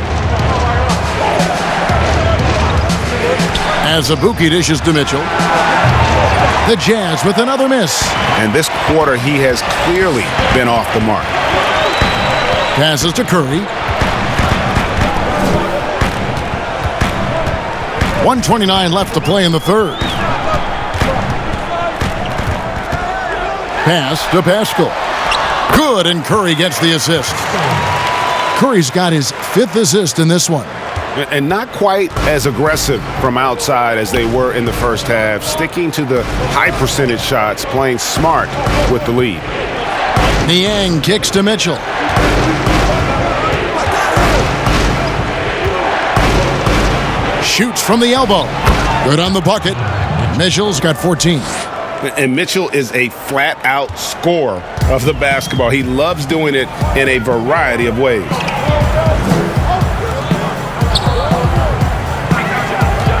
Azubuike dishes to Mitchell. The Jazz with another miss. And this quarter, he has clearly been off the mark. Passes to Curry. 1:29 left to play in the 3rd. Pass to Pascal. Good, and Curry gets the assist. Curry's got his 5th assist in this one. And not quite as aggressive from outside as they were in the first half, sticking to the high percentage shots, playing smart with the lead. Niang kicks to Mitchell. Shoots from the elbow. Good on the bucket. Mitchell's got 14. And Mitchell is a flat-out scorer of the basketball. He loves doing it in a variety of ways.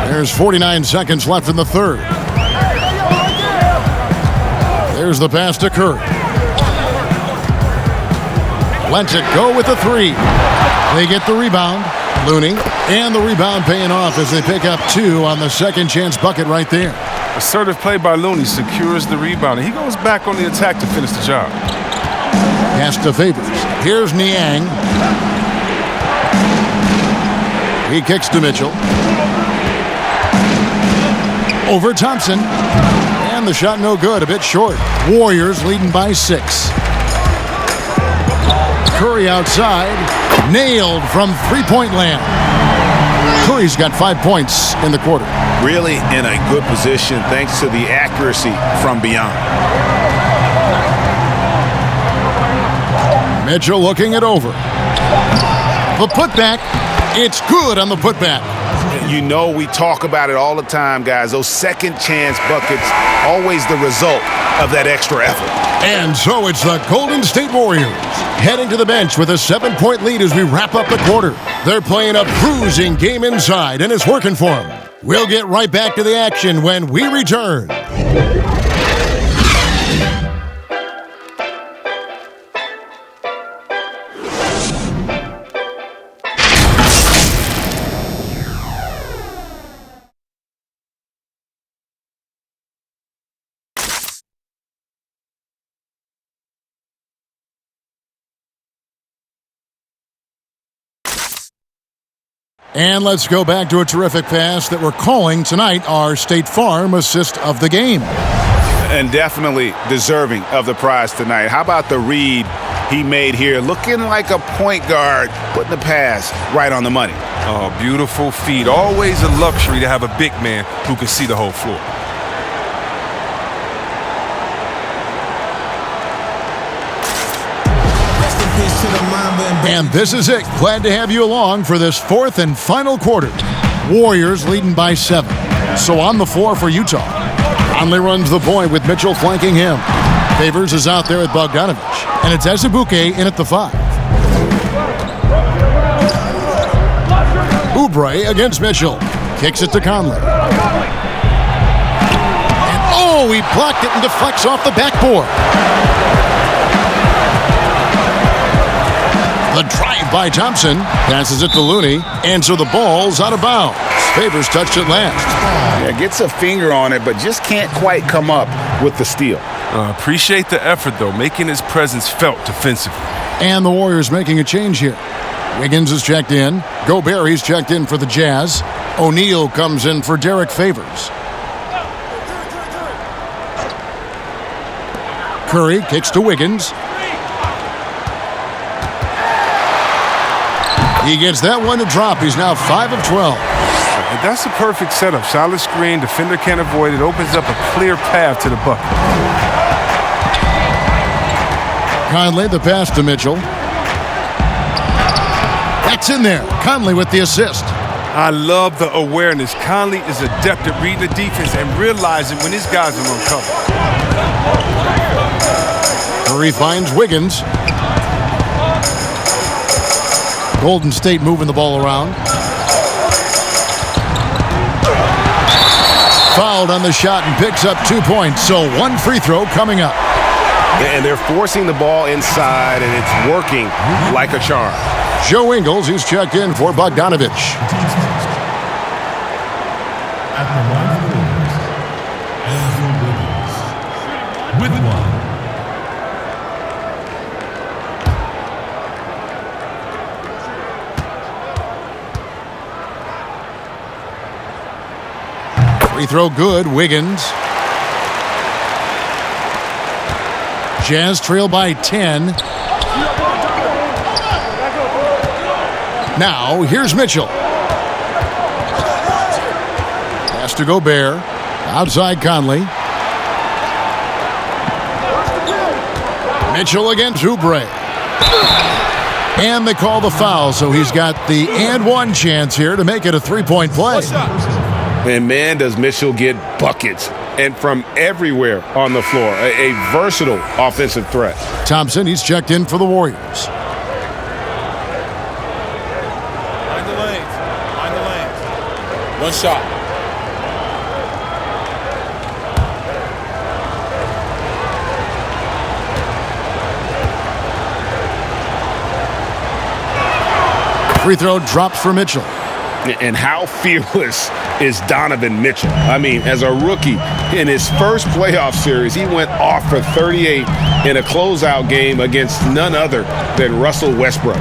There's 49 seconds left in the 3rd. There's the pass to Curry. Lets it go with the 3. They get the rebound. Looney. And the rebound paying off as they pick up 2 on the second chance bucket right there. Assertive play by Looney secures the rebound, and he goes back on the attack to finish the job. Pass to Favors. Here's Niang. He kicks to Mitchell. Over Thompson. And the shot no good, a bit short. Warriors leading by 6. Curry outside. Nailed from 3-point land. Curry's got 5 points in the quarter. Really in a good position thanks to the accuracy from beyond. Mitchell looking it over. The putback. It's good on the putback. You know we talk about it all the time, guys. Those second chance buckets, always the result of that extra effort. And so it's the Golden State Warriors heading to the bench with a 7-point lead as we wrap up the quarter. They're playing a bruising game inside, and it's working for them. We'll get right back to the action when we return. And let's go back to a terrific pass that we're calling tonight our State Farm assist of the game. And definitely deserving of the prize tonight. How about the read he made here? Looking like a point guard, putting the pass right on the money. Oh, beautiful feed. Always a luxury to have a big man who can see the whole floor. And this is it. Glad to have you along for this fourth and final quarter. Warriors leading by 7. So on the floor for Utah. Conley runs the point with Mitchell flanking him. Favors is out there at Bogdanovich. And it's Azubuike in at the 5. Oubre against Mitchell. Kicks it to Conley. And oh, he blocked it and deflects off the backboard. The drive by Thompson. Passes it to Looney. And so the ball's out of bounds. Favors touched it last. Yeah, gets a finger on it, but just can't quite come up with the steal. Appreciate the effort, though, making his presence felt defensively. And the Warriors making a change here. Wiggins is checked in. Gobert, he's checked in for the Jazz. O'Neal comes in for Derek Favors. Curry kicks to Wiggins. He gets that one to drop. He's now 5 of 12. That's a perfect setup. Solid screen. Defender can't avoid it. Opens up a clear path to the bucket. Conley, the pass to Mitchell. That's in there. Conley with the assist. I love the awareness. Conley is adept at reading the defense and realizing when his guys are on cover. Curry finds Wiggins. Golden State moving the ball around. Fouled on the shot and picks up 2 points. So one free throw coming up. And they're forcing the ball inside, and it's working like a charm. Joe Ingles, he's checked in for Bogdanovich. At the line of the Warriors, Andrew Wiggins. With one. Free throw good. Wiggins. Jazz trail by 10. Now, here's Mitchell. Pass to Gobert. Outside Conley. Mitchell against Oubre. And they call the foul, so he's got the and one chance here to make it a three-point play. And man, does Mitchell get buckets, and from everywhere on the floor. A versatile offensive threat. Thompson, he's checked in for the Warriors. Find the lanes. Find the lanes. One shot. Free throw drops for Mitchell. And how fearless is Donovan Mitchell? I mean, as a rookie in his first playoff series, he went off for 38 in a closeout game against none other than Russell Westbrook.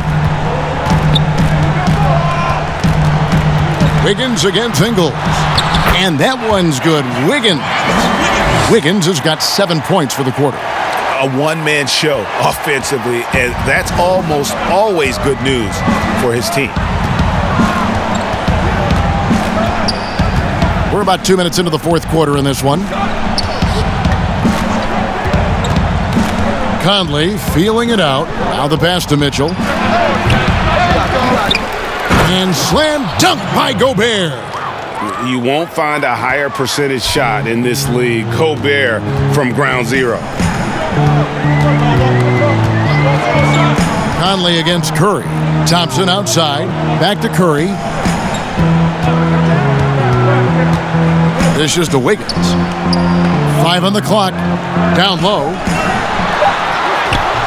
Wiggins against Ingles. And that one's good. Wiggins has got 7 points for the quarter. A one-man show offensively, and that's almost always good news for his team. We're about 2 minutes into the fourth quarter in this one. Conley feeling it out. Now the pass to Mitchell. And slam dunk by Gobert. You won't find a higher percentage shot in this league. Gobert from ground zero. Conley against Curry. Thompson outside. Back to Curry. This is to Wiggins. 5 on the clock. Down low.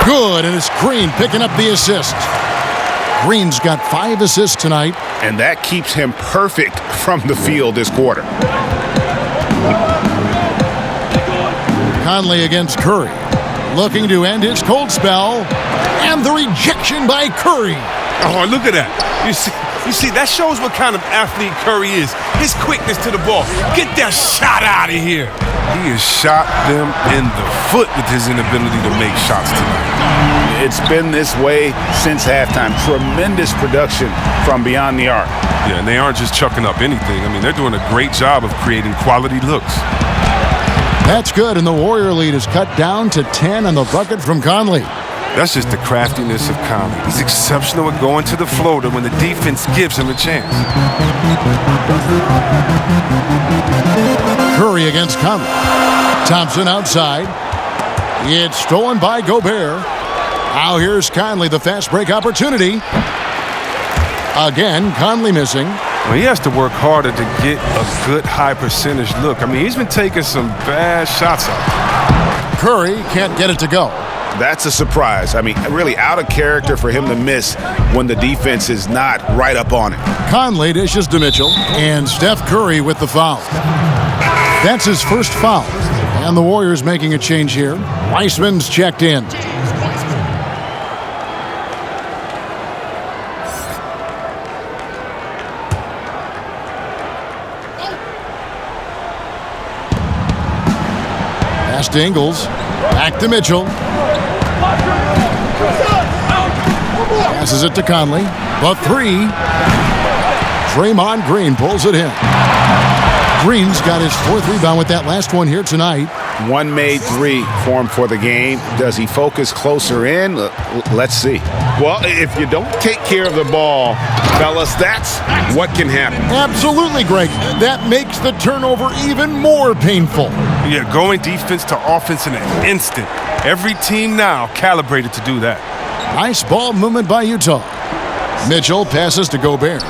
Good, and it's Green picking up the assist. Green's got 5 assists tonight. And that keeps him perfect from the field this quarter. Conley against Curry. Looking to end his cold spell. And the rejection by Curry. Oh, look at that. You see, that shows what kind of athlete Curry is. His quickness to the ball. Get that shot out of here. He has shot them in the foot with his inability to make shots tonight. It's been this way since halftime. Tremendous production from beyond the arc. Yeah, and they aren't just chucking up anything. I mean, they're doing a great job of creating quality looks. That's good, and the Warrior lead is cut down to 10 on the bucket from Conley. That's just the craftiness of Conley. He's exceptional at going to the floater when the defense gives him a chance. Curry against Conley. Thompson outside. It's stolen by Gobert. Now here's Conley, the fast break opportunity. Again, Conley missing. Well, he has to work harder to get a good high percentage look. I mean, he's been taking some bad shots out. Curry can't get it to go. That's a surprise. I mean, really out of character for him to miss when the defense is not right up on it. Conley dishes to Mitchell, and Steph Curry with the foul. That's his first foul. And the Warriors making a change here. Weisman's checked in. Pass to Ingles. Back to Mitchell. Passes it to Conley. The 3. Draymond Green pulls it in. Green's got his 4th rebound with that last one here tonight. 1 made 3 for him for the game. Does he focus closer in? Let's see. Well, if you don't take care of the ball, fellas, that's what can happen. Absolutely, Greg. That makes the turnover even more painful. Yeah, going defense to offense in an instant. Every team now calibrated to do that. Nice ball movement by Utah. Mitchell passes to Gobert.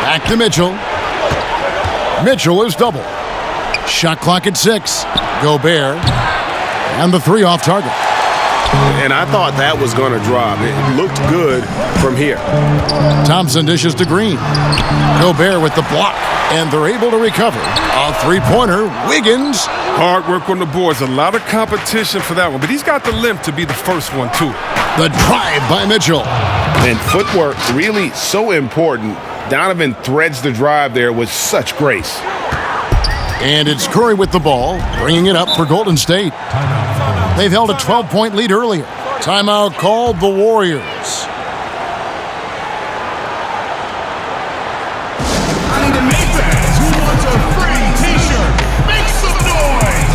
Back to Mitchell. Mitchell is double. Shot clock at 6. Gobert. And the 3 off target. And I thought that was going to drop. It looked good from here. Thompson dishes to Green. Gobert with the block. And they're able to recover. A 3-pointer. Wiggins. Hard work on the boards. A lot of competition for that one. But he's got the limp to be the first one, too. The drive by Mitchell. And footwork really so important. Donovan threads the drive there with such grace. And it's Curry with the ball, bringing it up for Golden State. They've held a 12-point lead earlier. Timeout called the Warriors. Who wants a free t-shirt? Make some noise!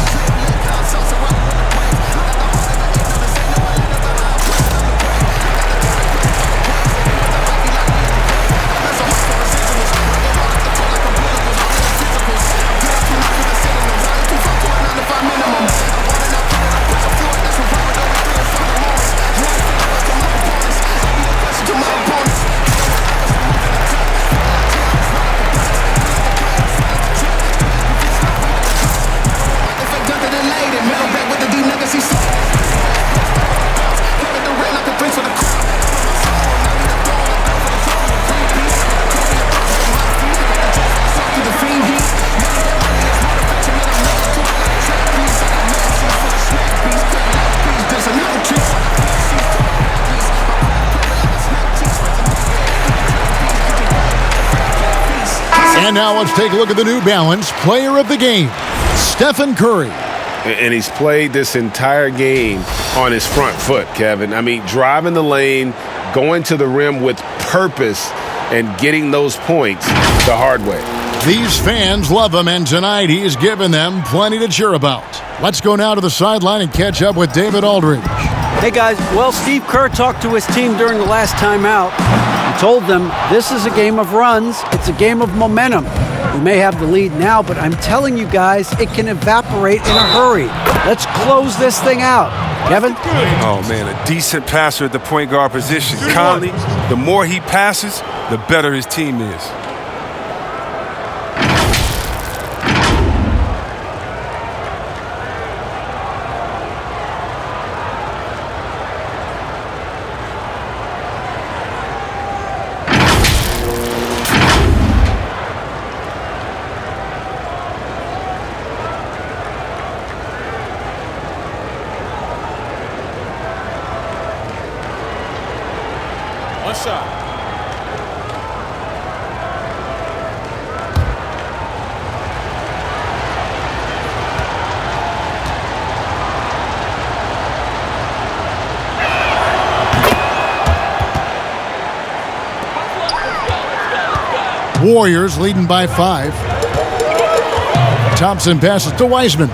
And now let's take a look at the New Balance player of the game, Stephen Curry. And he's played this entire game on his front foot, Kevin. I mean, driving the lane, going to the rim with purpose, and getting those points the hard way. These fans love him, and tonight he's given them plenty to cheer about. Let's go now to the sideline and catch up with David Aldridge. Hey guys, well, Steve Kerr talked to his team during the last timeout. He told them this is a game of runs. It's a game of momentum. We may have the lead now, but I'm telling you guys, it can evaporate in a hurry. Let's close this thing out. Kevin? Oh, man, a decent passer at the point guard position. Conley, the more he passes, the better his team is. One shot. Warriors leading by 5. Thompson passes to Weisman.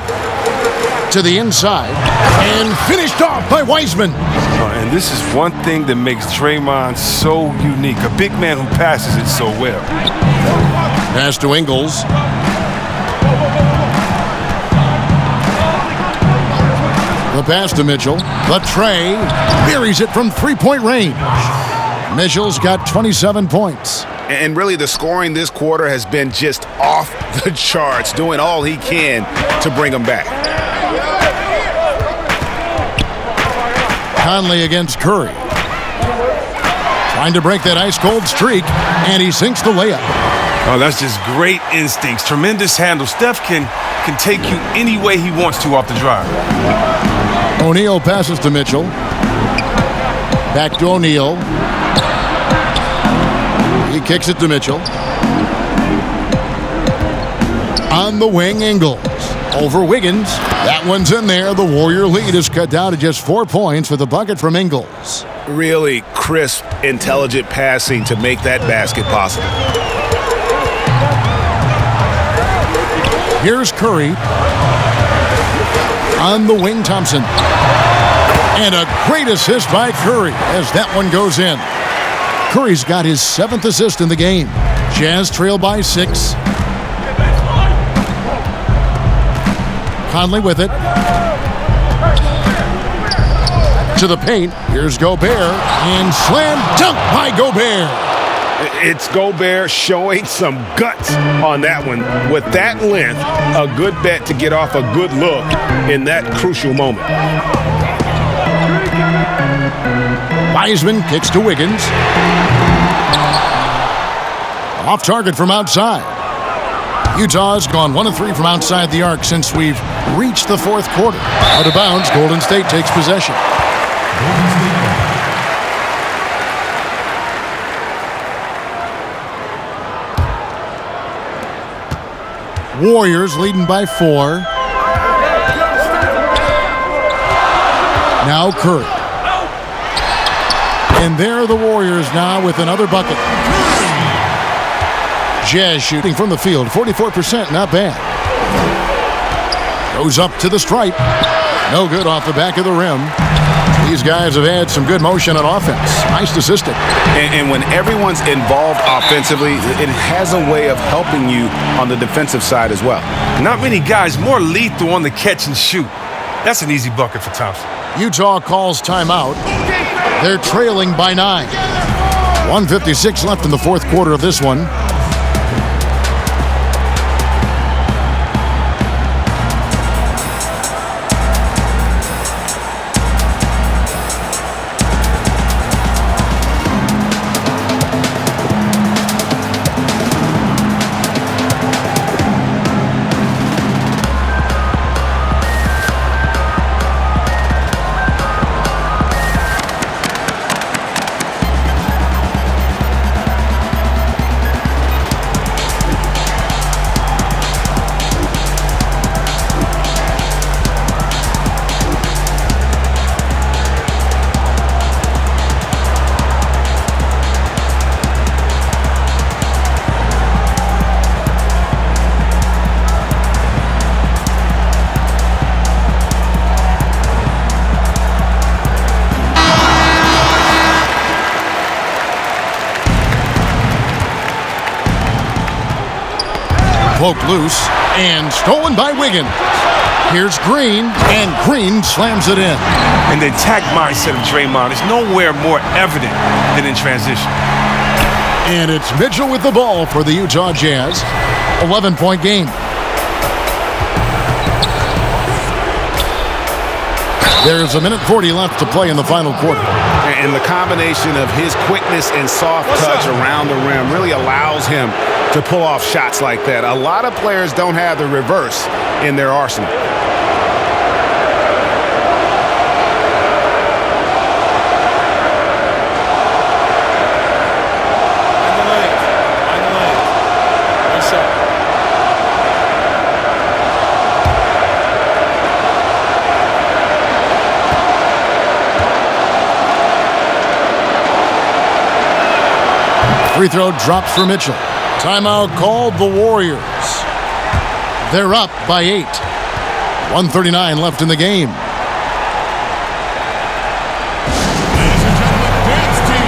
To the inside. And finished off by Weisman. And this is one thing that makes Draymond so unique. A big man who passes it so well. Pass to Ingles. The pass to Mitchell. The tray. Buries it from three-point range. Mitchell's got 27 points. And really, the scoring this quarter has been just off the charts, doing all he can to bring them back. Conley against Curry. Trying to break that ice-cold streak, and he sinks the layup. Oh, that's just great instincts. Tremendous handle. Steph can take you any way he wants to off the drive. O'Neal passes to Mitchell. Back to O'Neal. He kicks it to Mitchell. On the wing, Ingles. Over Wiggins. That one's in there. The Warrior lead is cut down to just 4 points with a bucket from Ingles. Really crisp, intelligent passing to make that basket possible. Here's Curry. On the wing, Thompson. And a great assist by Curry as that one goes in. Curry's got his 7th assist in the game. Jazz trail by 6. Conley with it. To the paint. Here's Gobert. And slam dunk by Gobert. It's Gobert showing some guts on that one. With that length, a good bet to get off a good look in that crucial moment. Weisman kicks to Wiggins. Off target from outside. Utah's gone 1 of 3 from outside the arc since we've reached the 4th quarter. Out of bounds, Golden State takes possession. Warriors leading by 4. Now Curry. And there are the Warriors now with another bucket. Jazz shooting from the field, 44%, not bad. Goes up to the stripe. No good off the back of the rim. These guys have had some good motion on offense. Nice assisting. And when everyone's involved offensively, it has a way of helping you on the defensive side as well. Not many guys more lethal on the catch and shoot. That's an easy bucket for Thompson. Utah calls timeout. They're trailing by 9. 1:56 left in the 4th quarter of this one. Poked loose and stolen by Wiggins. Here's Green, and Green slams it in. And the attack mindset of Draymond is nowhere more evident than in transition. And it's Mitchell with the ball for the Utah Jazz. 11-point game. There's a minute 40 left to play in the final quarter. And the combination of his quickness and soft touch around the rim really allows him to pull off shots like that. A lot of players don't have the reverse in their arsenal. Free throw drops for Mitchell. Timeout called the Warriors. They're up by 8. 1:39 left in the game. Ladies and gentlemen, dance team.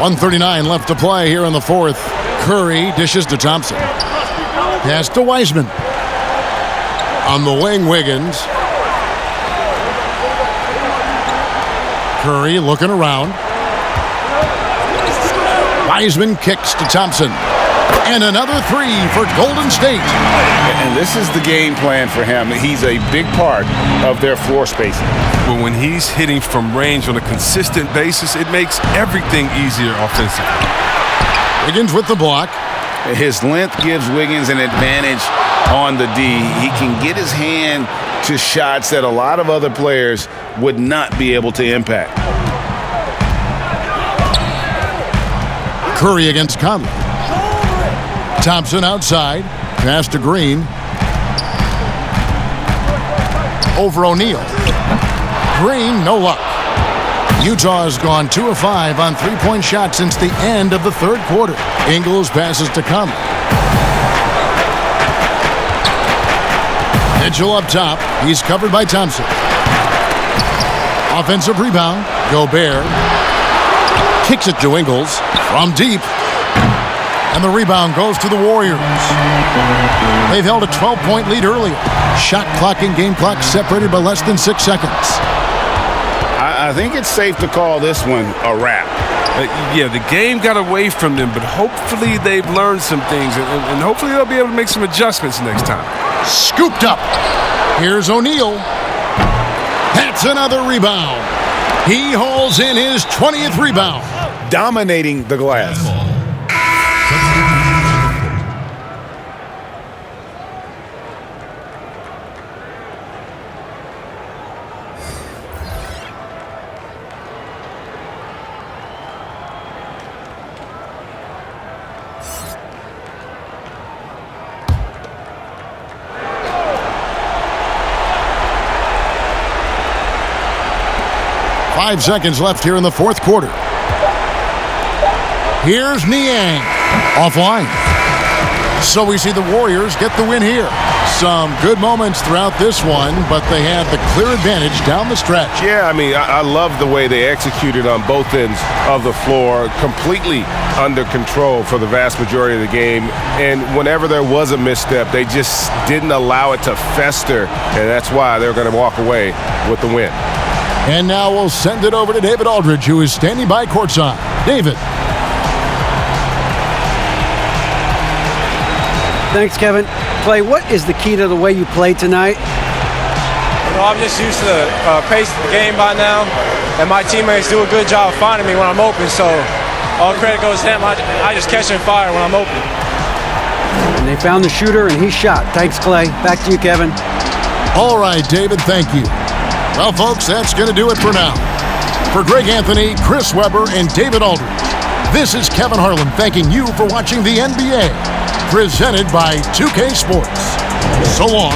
.139 left to play here in the fourth. Curry dishes to Thompson. Pass to Weisman. On the wing, Wiggins. Curry looking around. Weisman kicks to Thompson. And another three for Golden State. And this is the game plan for him. He's a big part of their floor spacing. But when he's hitting from range on a consistent basis, it makes everything easier offensively. Wiggins with the block. His length gives Wiggins an advantage on the D. He can get his hand to shots that a lot of other players would not be able to impact. Curry against Conley. Thompson outside. Pass to Green. Over O'Neal. Green, no luck. Utah has gone 2 of 5 on three-point shots since the end of the third quarter. Ingles passes to Conley. Mitchell up top. He's covered by Thompson. Offensive rebound. Gobert kicks it to Ingles from deep. And the rebound goes to the Warriors. They've held a 12-point lead earlier. Shot clock and game clock separated by less than 6 seconds. I think it's safe to call this one a wrap. Yeah, the game got away from them, but hopefully they've learned some things, and hopefully they'll be able to make some adjustments next time. Scooped up. Here's O'Neal. That's another rebound. He hauls in his 20th rebound. Dominating the glass. 5 seconds left here in the fourth quarter. Here's Niang. Offline. So we see the Warriors get the win here. Some good moments throughout this one, but they had the clear advantage down the stretch. Yeah, I mean, I love the way they executed on both ends of the floor, completely under control for the vast majority of the game. And whenever there was a misstep, they just didn't allow it to fester, and that's why they're going to walk away with the win. And now we'll send it over to David Aldridge, who is standing by courtside. David. Thanks, Kevin. Clay, what is the key to the way you play tonight? I'm just used to the pace of the game by now, and my teammates do a good job of finding me when I'm open, so all credit goes to them. I just catch and fire when I'm open. And they found the shooter, and he shot. Thanks, Clay. Back to you, Kevin. All right, David, thank you. Well, folks, that's going to do it for now. For Greg Anthony, Chris Webber, and David Aldridge, this is Kevin Harlan thanking you for watching the NBA, presented by 2K Sports. So long.